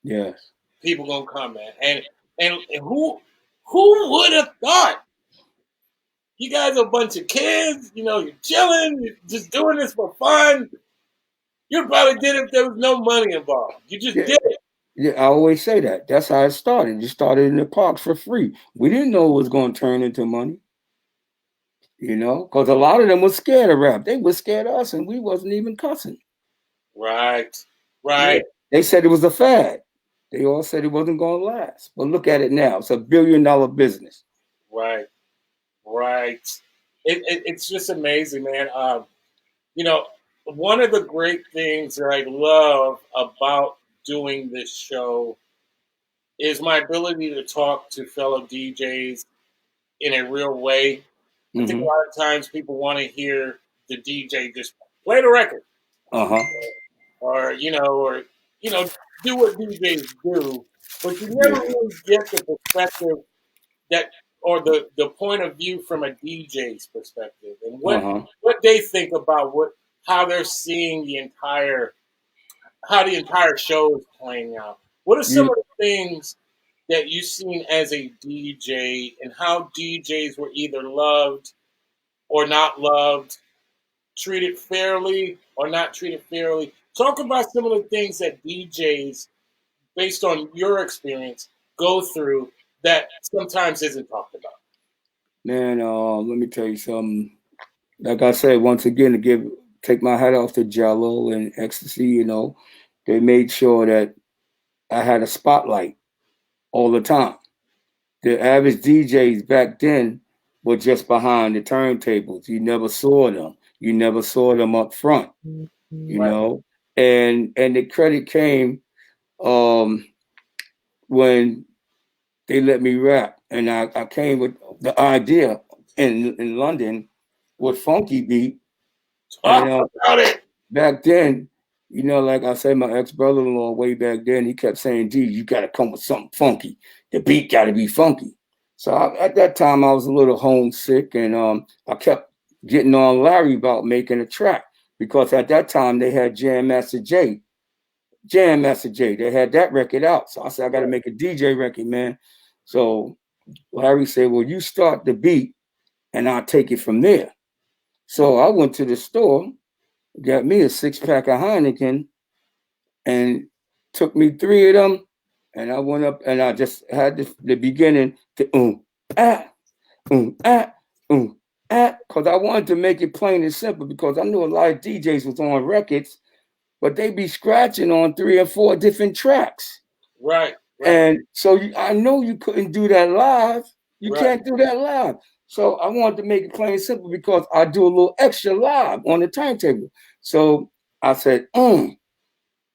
Yes. People gonna come, man. And who would have thought? You guys are a bunch of kids. You know, you're chilling, you're just doing this for fun. You probably did it if there was no money involved. You just Yeah. did it. Yeah, I always say that. That's how it started. It started in the parks for free. We didn't know it was going to turn into money, because a lot of them was scared of rap. They was scared of us, and we wasn't even cussing. Right. Yeah. Right. They said it was a fad. They all said it wasn't going to last. But look at it now. It's $1 billion business. Right. Right. It's just amazing, man. You know, one of the great things that I love about doing this show is my ability to talk to fellow DJs in a real way. I think a Mm-hmm. lot of times people want to hear the DJ just play the record, Uh-huh. or do what DJs do, but you never Yeah. really get the perspective that or the point of view from a DJ's perspective and Uh-huh. what they think about how they're seeing how the entire show is playing out. What are some Yeah. of the things that you've seen as a DJ and how DJs were either loved or not loved, treated fairly or not treated fairly? Talk about some of the things that DJs, based on your experience, go through that sometimes isn't talked about. Man, let me tell you something. Like I said, once again, to take my hat off to Jello and Ecstasy, they made sure that I had a spotlight all the time. The average DJs back then were just behind the turntables. You never saw them. You never saw them up front, Right. And the credit came um, when they let me rap. And I came with the idea in London with Funky Beat. Talk And about it. back then, like I said, my ex-brother-in-law way back then, he kept saying, "D, you got to come with something funky. The beat got to be funky." So at that time, I was a little homesick, and I kept getting on Larry about making a track because at that time they had Jam Master Jay. They had that record out. So I said, I got to make a DJ record, man. So Larry said, "Well, you start the beat, and I'll take it from there." So I went to the store, got me a 6-pack of Heineken, and took me 3 of them, and I went up and I just had the beginning to ah ah because I wanted to make it plain and simple because I knew a lot of DJs was on records, but they be scratching on 3 or 4 different tracks. Right. And so I know you couldn't do that live. You Right. can't do that live. So I wanted to make it plain and simple because I do a little extra live on the turntable. So I said, mm,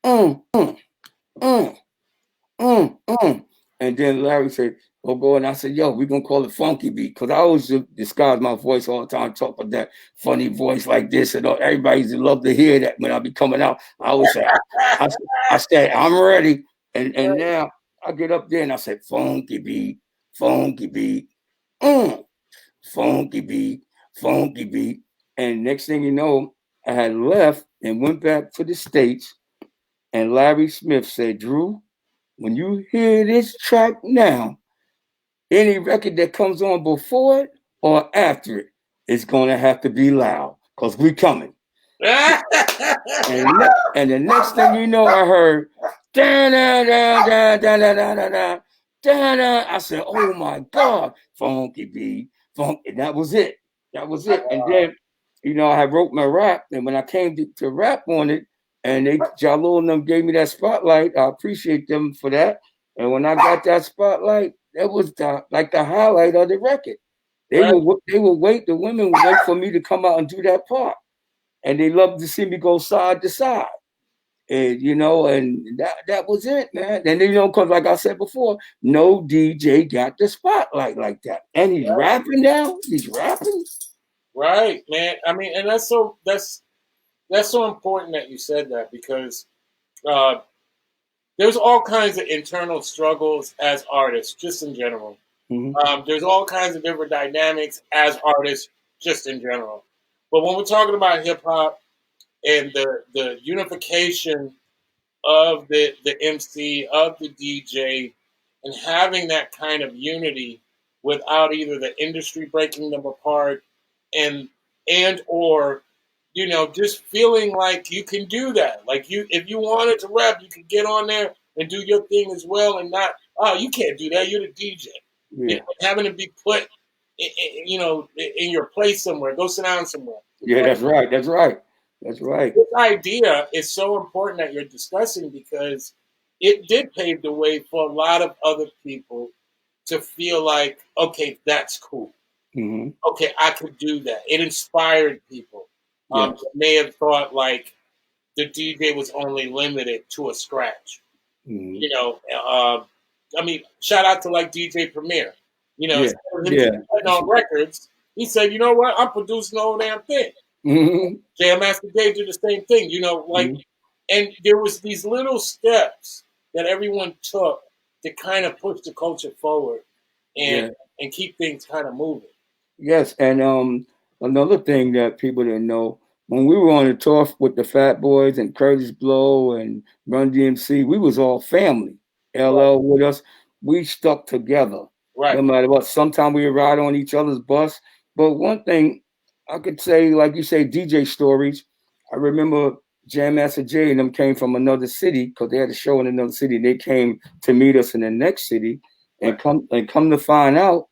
mm, mm. And then Larry said, "Oh, go." And I said, "Yo, we're going to call it Funky Beat." Because I always disguise my voice all the time, talk about that funny voice like this. And everybody used to love to hear that when I be coming out. I always say, I said, "I'm ready." And now I get up there and I said, "Funky Beat, Funky Beat, Funky Beat, Funky Beat." And next thing you know, I had left and went back to the States. And Larry Smith said, "Drew, when you hear this track now, any record that comes on before it or after it, it's going to have to be loud because we coming." And the next thing you know, I heard, da da da da da da da da da da. I said, "Oh my God, funky beat, funk." And that was it. That was it. And then, I wrote my rap. And when I came to rap on it, and Jalil and them gave me that spotlight, I appreciate them for that. And when I got that spotlight, that was like the highlight of the record. They will wait. The women would wait for me to come out and do that part, and they love to see me go side to side. And and that was it, man. And because like I said before, no DJ got the spotlight like that. And he's rapping now. He's rapping. Right, man. I mean, and that's so important that you said that because uh, there's all kinds of internal struggles as artists, just in general. There's all kinds of different dynamics as artists, just in general. But when we're talking about hip hop and the unification of the MC, of the DJ, and having that kind of unity without either the industry breaking them apart and or just feeling like you can do that. Like if you wanted to rap, you could get on there and do your thing as well, and not you can't do that. You're the DJ. Yeah. Having to be put in your place somewhere. Go sit down somewhere. Yeah, that's right. That's right. That's right. This idea is so important that you're discussing because it did pave the way for a lot of other people to feel like, okay, that's cool. Mm-hmm. Okay, I could do that. It inspired people. Yes. May have thought like the DJ was only limited to a scratch. Mm-hmm. I mean, shout out to like DJ Premier. Yeah. Putting on records, he said, you know what? I'm producing the whole damn thing. Mm-hmm. Grandmaster Dee did the same thing. Mm-hmm. And there was these little steps that everyone took to kind of push the culture forward and keep things kind of moving. Yes, and another thing that people didn't know, when we were on the tour with the Fat Boys and Curtis Blow and Run DMC, we was all family. LL with us, we stuck together. Right. No matter what. Sometimes we would ride on each other's bus. But one thing I could say, like you say, DJ stories. I remember Jam Master Jay and them came from another city because they had a show in another city. They came to meet us in the next city, and come to find out,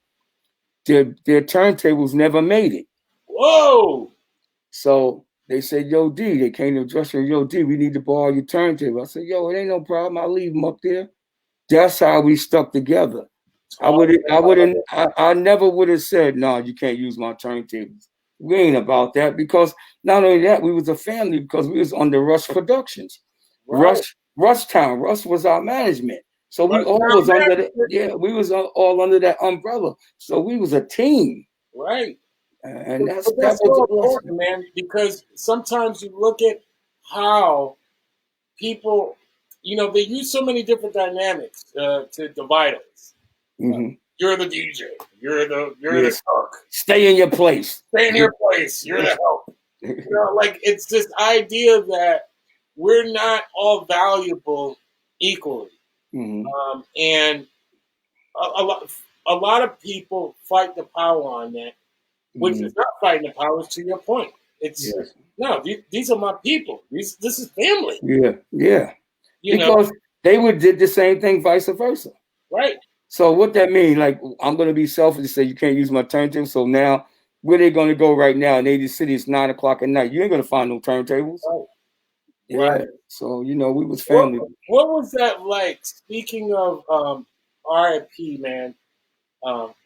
their turntables never made it. Whoa! So they said, "Yo, D," they came to the dressing room. "Yo, D, we need to borrow your turntable." I said, "Yo, it ain't no problem. I'll leave them up there." That's how we stuck together. I never would have said, "No, you can't use my turntables." We ain't about that because not only that, we was a family because we was under Rush Productions. Right. Rush Town. Rush was our management. So we all was under we was all under that umbrella. So we was a team. Right. And that's so important, man, because sometimes you look at how people, they use so many different dynamics to divide us. Mm-hmm. You're the DJ. You're the cook. Stay in your place. Stay in your place. You're the help. Like it's this idea that we're not all valuable equally. Mm-hmm. And a lot of people fight the power on that, which is not fighting the power. To your point, it's no. These are my people. This is family. Yeah. Because they did the same thing, vice versa. Right. So what that mean? Like I'm gonna be selfish and say you can't use my turntable. So now where they gonna go right now in 80 City? It's 9 o'clock at night. You ain't gonna find no turntables. Right. Yeah. Right. So we was family. What was that like? Speaking of R.I.P. man,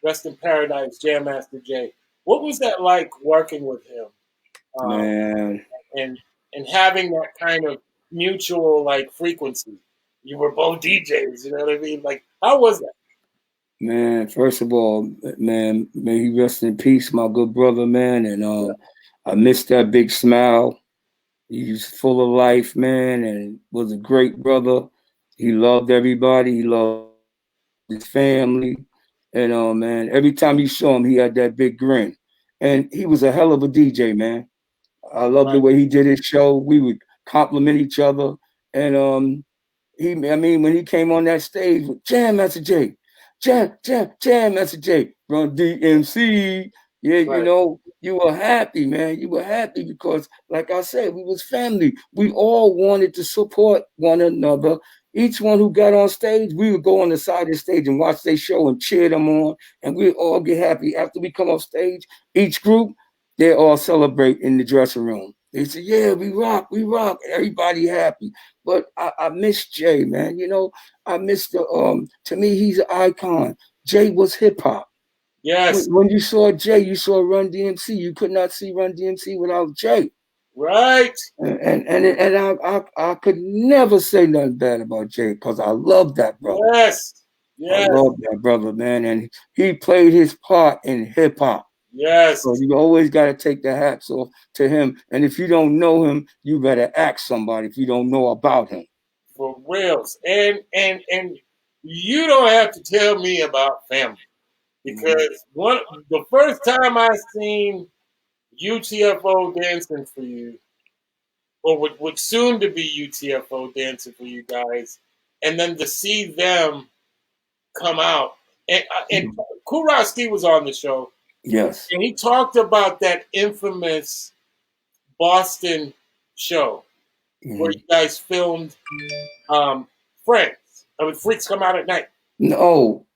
rest in paradise, Jam Master Jay. What was that like working with him? Man. And having that kind of mutual like frequency. You were both DJs, you know what I mean? Like, how was that? Man, first of all, man, may he rest in peace, my good brother, man. And I miss that big smile. He's full of life, man, and was a great brother. He loved everybody. He loved his family. And man, every time you saw him, he had that big grin. And he was a hell of a DJ, man. I love the way he did his show. We would compliment each other. And when he came on that stage with Jam Master Jay, Jam Master Jay, Run DMC. Yeah, you were happy, man. You were happy because, like I said, we was family. We all wanted to support one another. Each one who got on stage, we would go on the side of the stage and watch their show and cheer them on, and we'd all get happy. After we come off stage, each group, they all celebrate in the dressing room. They say, "Yeah, we rock. Everybody happy." But I miss Jay, man. I miss to me, he's an icon. Jay was hip hop. Yes. When you saw Jay, you saw Run DMC. You could not see Run DMC without Jay. Right. And I could never say nothing bad about Jay because I love that brother. Yes. I Yes. love that brother, man, and he played his part in hip hop. Yes. So you always got to take the hats off to him. And if you don't know him, you better ask somebody if you don't know about him. For reals. And you don't have to tell me about family because the first time I seen UTFO dancing for you, or would soon to be UTFO dancing for you guys, and then to see them come out. And Kurowski was on the show, Yes. and he talked about that infamous Boston show where you guys filmed Friends. I mean, Freaks Come Out at Night. No.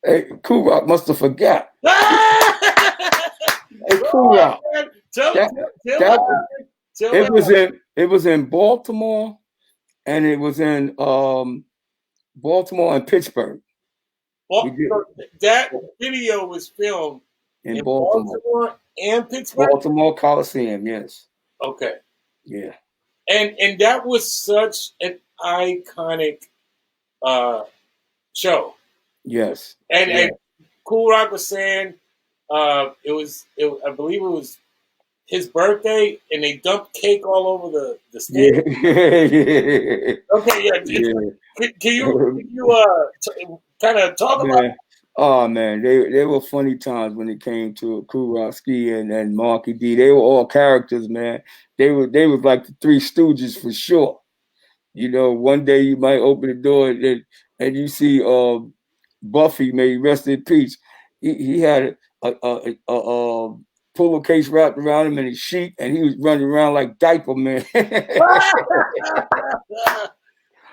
Hey, Cool Rock must have forgot. Hey, Cool Rock. It was in Baltimore, and it was in Baltimore and Pittsburgh. That video was filmed in Baltimore and Pittsburgh. Baltimore Coliseum, yes. Okay. Yeah. And that was such an iconic show. Yes. And Cool Rock was saying I believe it was his birthday, and they dumped cake all over the stage. Yeah. Okay, yeah. Can you kind of talk about it? Oh man, they were funny times when it came to Kurowski and Marky D. They were all characters, man. They was like the Three Stooges for sure. You know, one day you might open the door and you see Buffy, may he rest in peace. He had a pillowcase wrapped around him in a sheet, and he was running around like Diaper Man.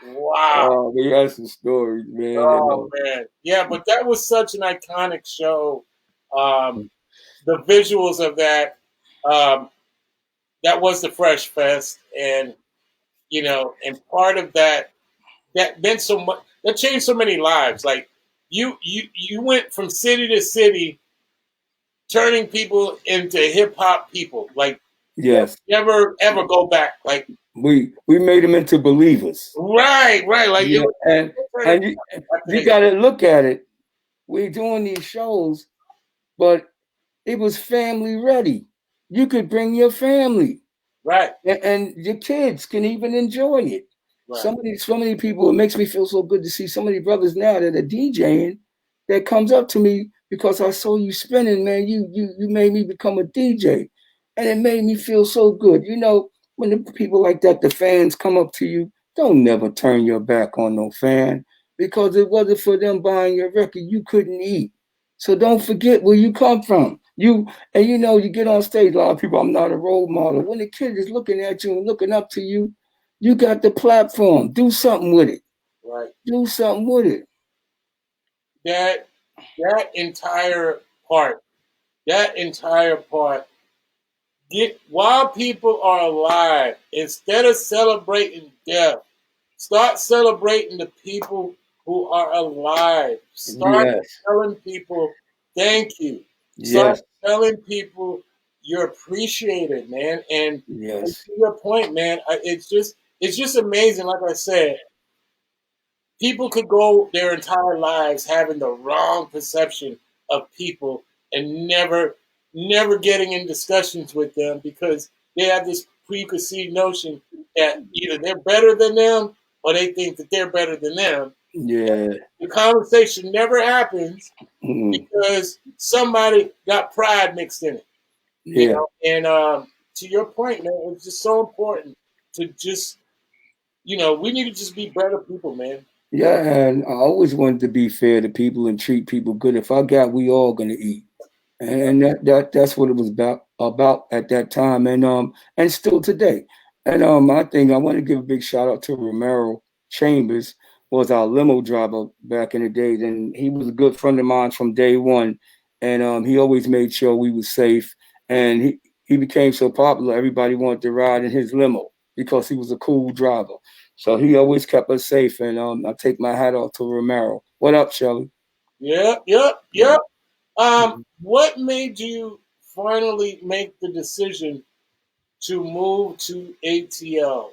Wow. Oh, they had some stories, man. Oh, man. Yeah, but that was such an iconic show. The visuals of that, that was the Fresh Fest. And, you know, and part of that meant so much. That changed so many lives. Like, you went from city to city, turning people into hip hop people. Like, yes, never ever go back. Like, we made them into believers. Right. Like, yeah, and you got to look at it. We're doing these shows, but it was family ready. You could bring your family, right, and your kids can even enjoy it. Right. So many people. It makes me feel so good to see so many brothers now that are DJing that comes up to me because I saw you spinning, man. You made me become a DJ, and it made me feel so good. You know, when the people like that, the fans come up to you, don't never turn your back on no fan because it wasn't for them buying your record, you couldn't eat. So don't forget where you come from. You get on stage. A lot of people, I'm not a role model. When the kid is looking at you and looking up to you, you got the platform. Do something with it. Right. Do something with it. That entire part, while people are alive, instead of celebrating death, start celebrating the people who are alive. Start telling people thank you. Start telling people you're appreciated, man. And to your point, man, it's just amazing. Like I said, people could go their entire lives having the wrong perception of people and never getting in discussions with them because they have this preconceived notion that either they're better than them or they think that they're better than them. Yeah. The conversation never happens because somebody got pride mixed in it. Yeah. You know? And to your point, man, it's just so important to just, we need to just be better people, man. Yeah, and I always wanted to be fair to people and treat people good. If I got, we all gonna eat, and that's what it was about at that time, and still today. And I think I want to give a big shout out to Romero Chambers, was our limo driver back in the days, and he was a good friend of mine from day one, and he always made sure we were safe, and he became so popular, everybody wanted to ride in his limo because he was a cool driver. So he always kept us safe, and I take my hat off to Romero. What up, Shelly? Yep. What made you finally make the decision to move to ATL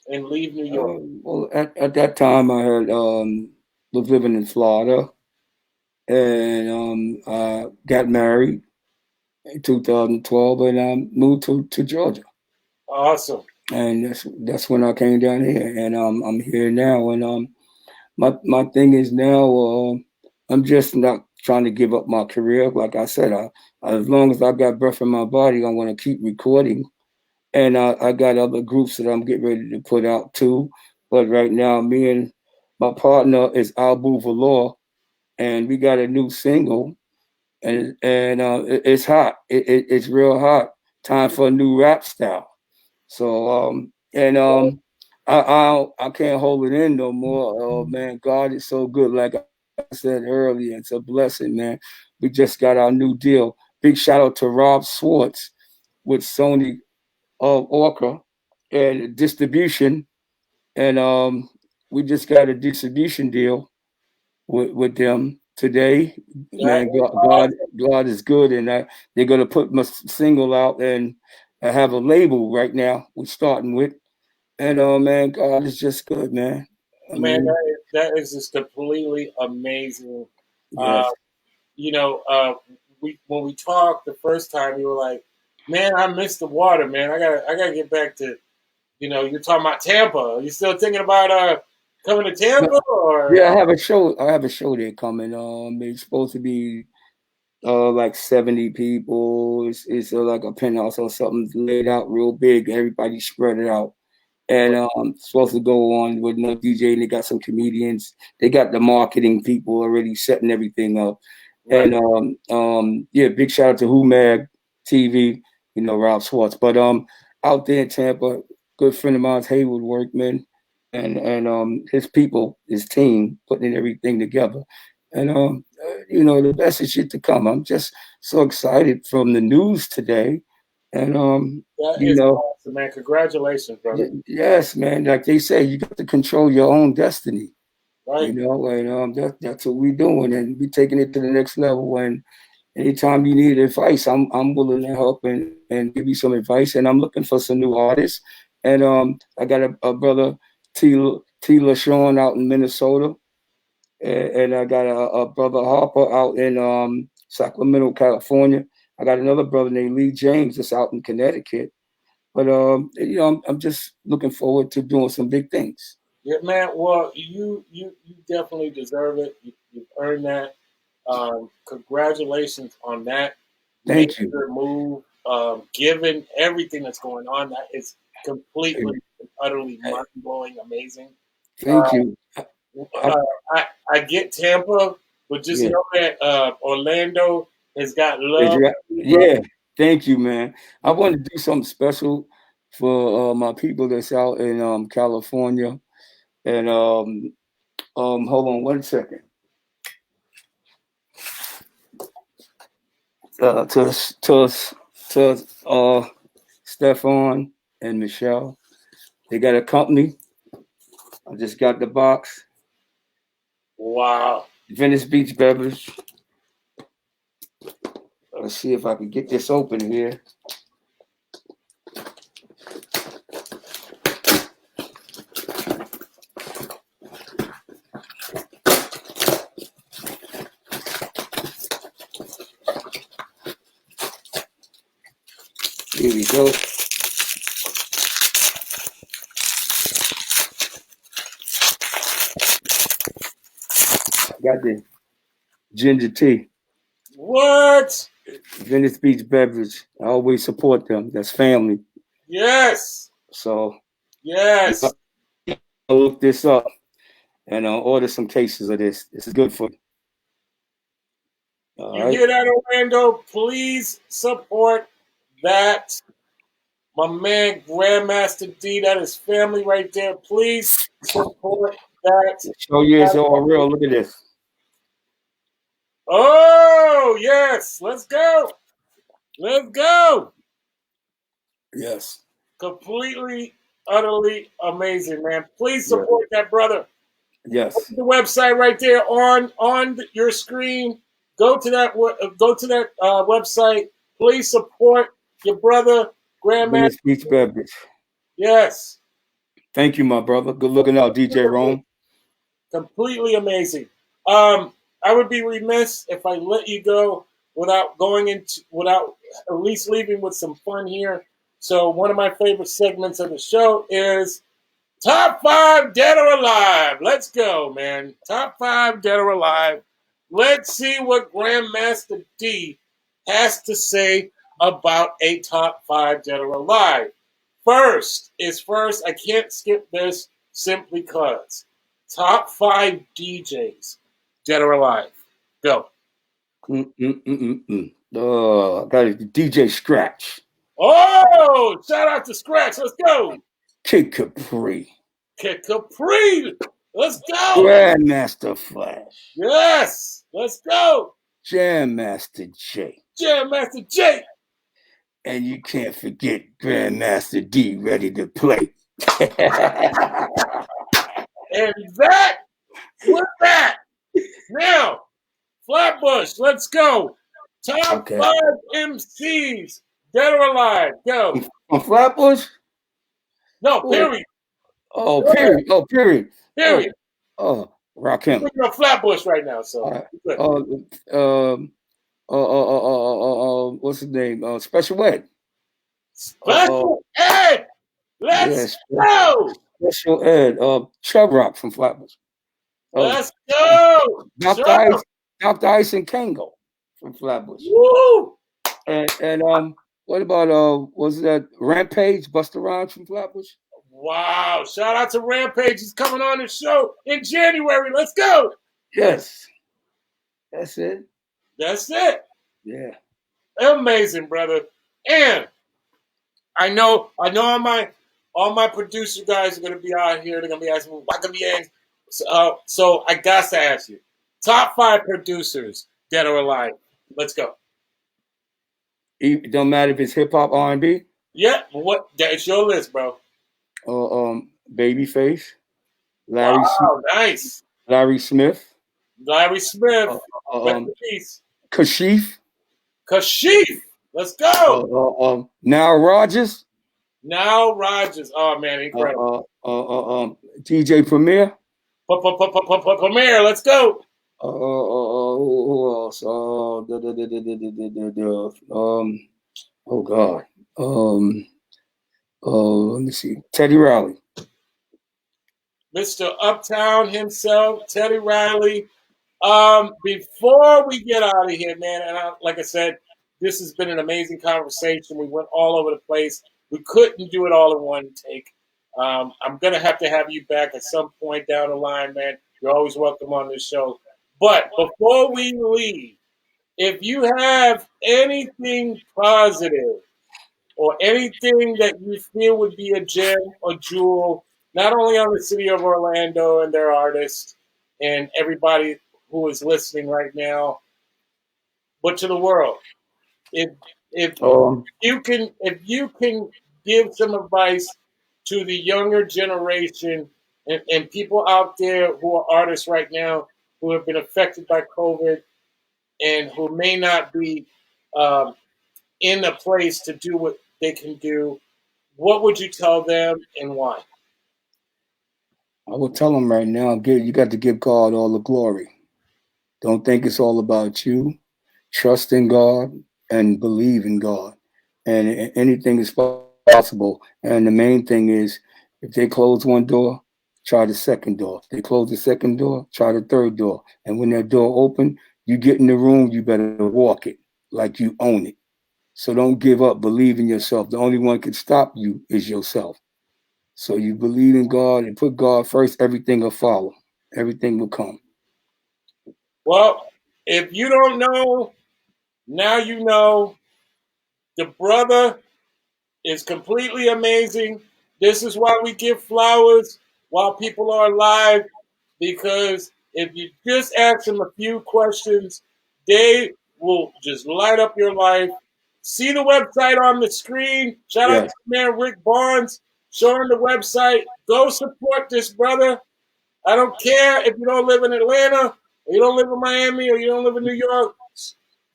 and leave New York? Well, at that time, I had was living in Florida, and I got married in 2012, and I moved to Georgia, Awesome. and that's when I came down here, and I'm here now, and my thing is now, I'm just not trying to give up my career. Like I said, as long as I got breath in my body, I want to keep recording. And I got other groups that I'm getting ready to put out too. But right now, me and my partner is Albu Valor, and we got a new single, and it's hot. It's real hot. Time for a new rap style. So I can't hold it in no more. Oh man, God is so good. Like I said earlier, it's a blessing, man. We just got our new deal. Big shout out to Rob Swartz with Sony Orca and distribution, and we just got a distribution deal with them today. That Man, is awesome. God is good, and they're gonna put my single out, and I have a label right now. We're starting with, and man, God is just good, man. I Man, mean, that is just completely amazing. Uh, yes. you know, we when we talked the first time, you were like, "Man, I miss the water, man. I gotta get back to." You're talking about Tampa. Are you still thinking about coming to No, Tampa, or yeah, I have a show. I have a show there coming. It's supposed to be like 70 people. It's like a penthouse or something laid out real big. Everybody spread it out. And supposed to go on with no DJ. And they got some comedians. They got the marketing people already setting everything up. right? And yeah, big shout out to Who Mag TV, Rob Swartz. But out there in Tampa, good friend of mine's Haywood Workman, and his people, his team, putting everything together. And the best is yet to come. I'm just so excited from the news today, and That you is know, awesome, man. Congratulations, brother. yes, man. Like they say, you got to control your own destiny. Right? And that's what we're doing, and we're taking it to the next level. And anytime you need advice, I'm willing to help and give you some advice. And I'm looking for some new artists. And I got a brother T LaShawn out in Minnesota, and I got a brother Harper out in Sacramento, California. I got another brother named Lee James that's out in Connecticut. But I'm just looking forward to doing some big things. Yeah, man. Well, you definitely deserve it. You've earned that. Congratulations on that Thank you. major move. Given everything that's going on, that is completely and utterly mind blowing, amazing. Thank you. I, I get Tampa, but just yeah, know that Orlando has got love for you, brother. yeah. Thank you, man. I want to do something special for my people that's out in California. And hold on one second. To Stefan and Michelle, they got a company. I just got the box. Wow. Venice Beach Beverage. Let's see if I can get this open here. Here we go. Got the ginger tea. What? Venice Beach Beverage. I always support them. That's family. Yes. So Yes. I'll look this up and order some cases of this. This is good for you. All You right. hear that, Orlando? Please support that. My man, Grandmaster Dee, that is family right there. Please support that. Show you it's all real. Look at this. Oh, yes. Let's go. Let's go. Yes. Completely, utterly amazing, man. Please Yeah. support that brother. Go Yes. to the website right there on your screen. Go to that website. Please support your brother. Grandmaster. Speech beverage. Yes. Thank you, my brother. Good looking out, DJ Rome. Completely amazing. I would be remiss if I let you go without at least leaving with some fun here. So one of my favorite segments of the show is Top 5 Dead or Alive. Let's go, man. Top 5 Dead or Alive. Let's see what Grandmaster Dee has to say about a top 5 Dead or Alive. First is first. I can't skip this simply because. Top 5 DJs, Dead or Alive. Go. Got it. DJ Scratch. Oh, shout out to Scratch. Let's go. Kid Capri. Kid Capri. Let's go. Grandmaster Flash. Yes. Let's go. Jam Master J. Jam Master J. And you can't forget Grandmaster D ready to play. And that was that. Now, Flatbush, let's go. Top 5 MCs, Dead or Alive. Go. On Flatbush? No, period. Oh, period. Oh, period. Period. Oh, Rakim. We're on Flatbush right now, so. What's his name? Special Ed. Special Ed. Let's go. Special Ed. Chub Rock from Flatbush. Let's go. Dr. Ice and Kango from Flatbush. Woo. And what about was that Rampage, Busta Rhymes from Flatbush? Wow. Shout out to Rampage. He's coming on the show in January. Let's go. Yes. That's it. That's it. Yeah. Amazing, brother. And I know all my producer guys are gonna be out here. They're gonna be asking me, why can be asked? So I got to ask you. Top 5 producers, Dead or Alive. Let's go. It don't matter if it's hip hop, R&B. Yeah, it's your list, bro. Babyface, Larry. Wow, nice. Larry Smith. Kashif. Let's go. Now Rogers. Oh man, incredible. DJ Premier. Premier, let's go. Who else? Oh God. Let me see. Teddy Riley. Mr. Uptown himself, Teddy Riley. Before we get out of here, man, and like I said, this has been an amazing conversation. We went all over the place. We couldn't do it all in one take. I'm going to have you back at some point down the line, man. You're always welcome on this show. But before we leave, if you have anything positive or anything that you feel would be a gem or jewel, not only on the city of Orlando and their artists and everybody who is listening right now, but to the world, if you can give some advice to the younger generation and people out there who are artists right now who have been affected by COVID and who may not be in a place to do what they can do, what would you tell them and why? I will tell them right now, you got to give God all the glory. Don't think it's all about you. Trust in God and believe in God. And anything is possible. And the main thing is, if they close one door, try the second door. If they close the second door, try the third door. And when that door open, you get in the room, you better walk it like you own it. So don't give up. Believe in yourself. The only one can stop you is yourself. So you believe in God and put God first, everything will follow. Everything will come. Well, if you don't know, now you know. The brother is completely amazing. This is why we give flowers while people are alive, because if you just ask them a few questions, they will just light up your life. See the website on the screen. Shout out to man Rick Barnes showing the website. Go support this brother. I don't care if you don't live in Atlanta, or you don't live in Miami, or you don't live in New York.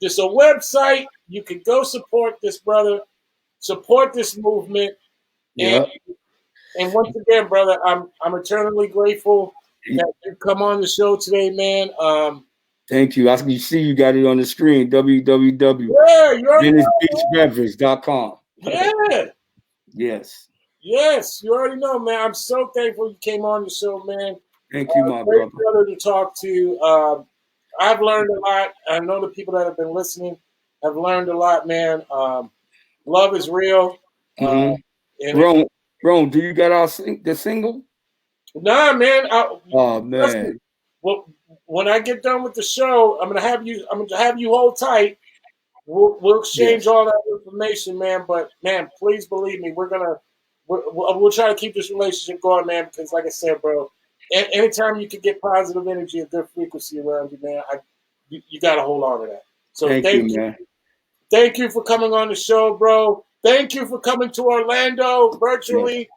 There's a website. You can go support this brother. support this movement. Yeah. And once again, brother, I'm eternally grateful that you come on the show today, man. Thank you. You see you got it on the screen. Yeah, you already know. www.venicebeachbeverage.com. Yeah. Yes. Yes, you already know, man. I'm so thankful you came on the show, man. Thank you, my Great brother. brother to talk to. I've learned a lot. I know the people that have been listening have learned a lot, man. Love is real. Mm-hmm. And Rome, do you got the single? nah, man. Oh Listen, man. well, when I get done with the show, I'm gonna have you hold tight. We'll exchange Yes. all that information, man. But man, please believe me, we'll try to keep this relationship going, man. Because like I said, bro, anytime you can get positive energy and good frequency around you, man, you got to hold on to that. So Thank you, man. thank you for coming on the show, bro. Thank you for coming to Orlando virtually.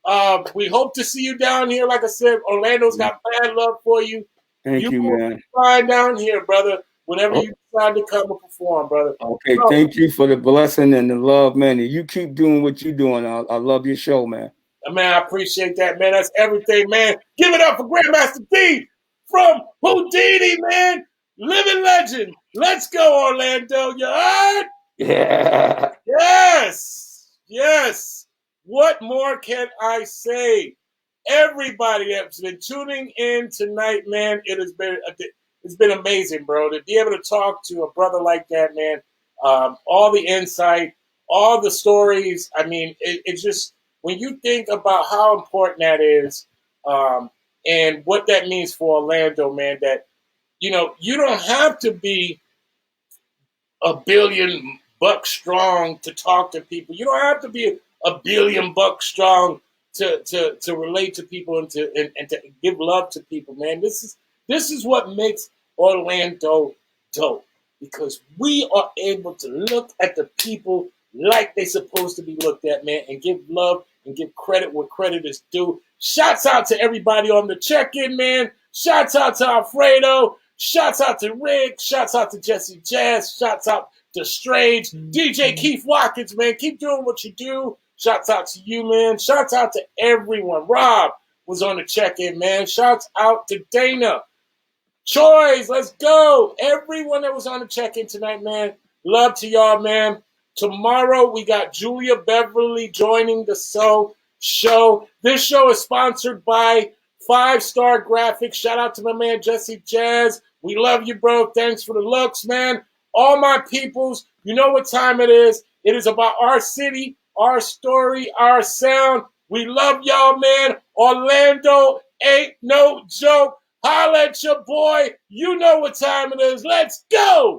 Yes. We hope to see you down here. Like I said, Orlando's got bad love for you. Thank you, will man. be fine down here, brother. Whenever Oh, you decide to come and perform, brother. okay. So, Thank you for the blessing and the love, man. And you keep doing what you're doing. I love your show, man. man, I appreciate that, man. That's everything, man. Give it up for Grandmaster Dee from Whodini, man. Living legend. Let's go, Orlando. You heard? Yeah. Yes. Yes. What more can I say? Everybody that's been tuning in tonight, man, it's been amazing, bro. To be able to talk to a brother like that, man. All the insight, all the stories. I mean, it's just when you think about how important that is, and what that means for Orlando, man. That you don't have to be $1 billion strong to talk to people. You don't have to be $1 billion strong to relate to people and to give love to people, man. This is what makes Orlando dope, because we are able to look at the people like they're supposed to be looked at, man, and give love and give credit where credit is due. Shouts out to everybody on the check-in, man. Shouts out to Alfredo. Shouts out to Rick. Shouts out to Jesse Jazz. Shouts out to Strange. DJ Keith Watkins, man. Keep doing what you do. Shouts out to you, man. Shouts out to everyone. Rob was on the check-in, man. Shouts out to Dana. Choice, let's go. Everyone that was on the check-in tonight, man. Love to y'all, man. Tomorrow we got Julia Beverly joining the show. This show is sponsored by 5-Star Graphics. Shout out to my man Jesse Jazz. We love you, bro. Thanks for the looks, man. All my peoples, you know what time it is. It is about our city, our story, our sound. We love y'all, man. Orlando ain't no joke. Holla at your boy. You know what time it is. Let's go.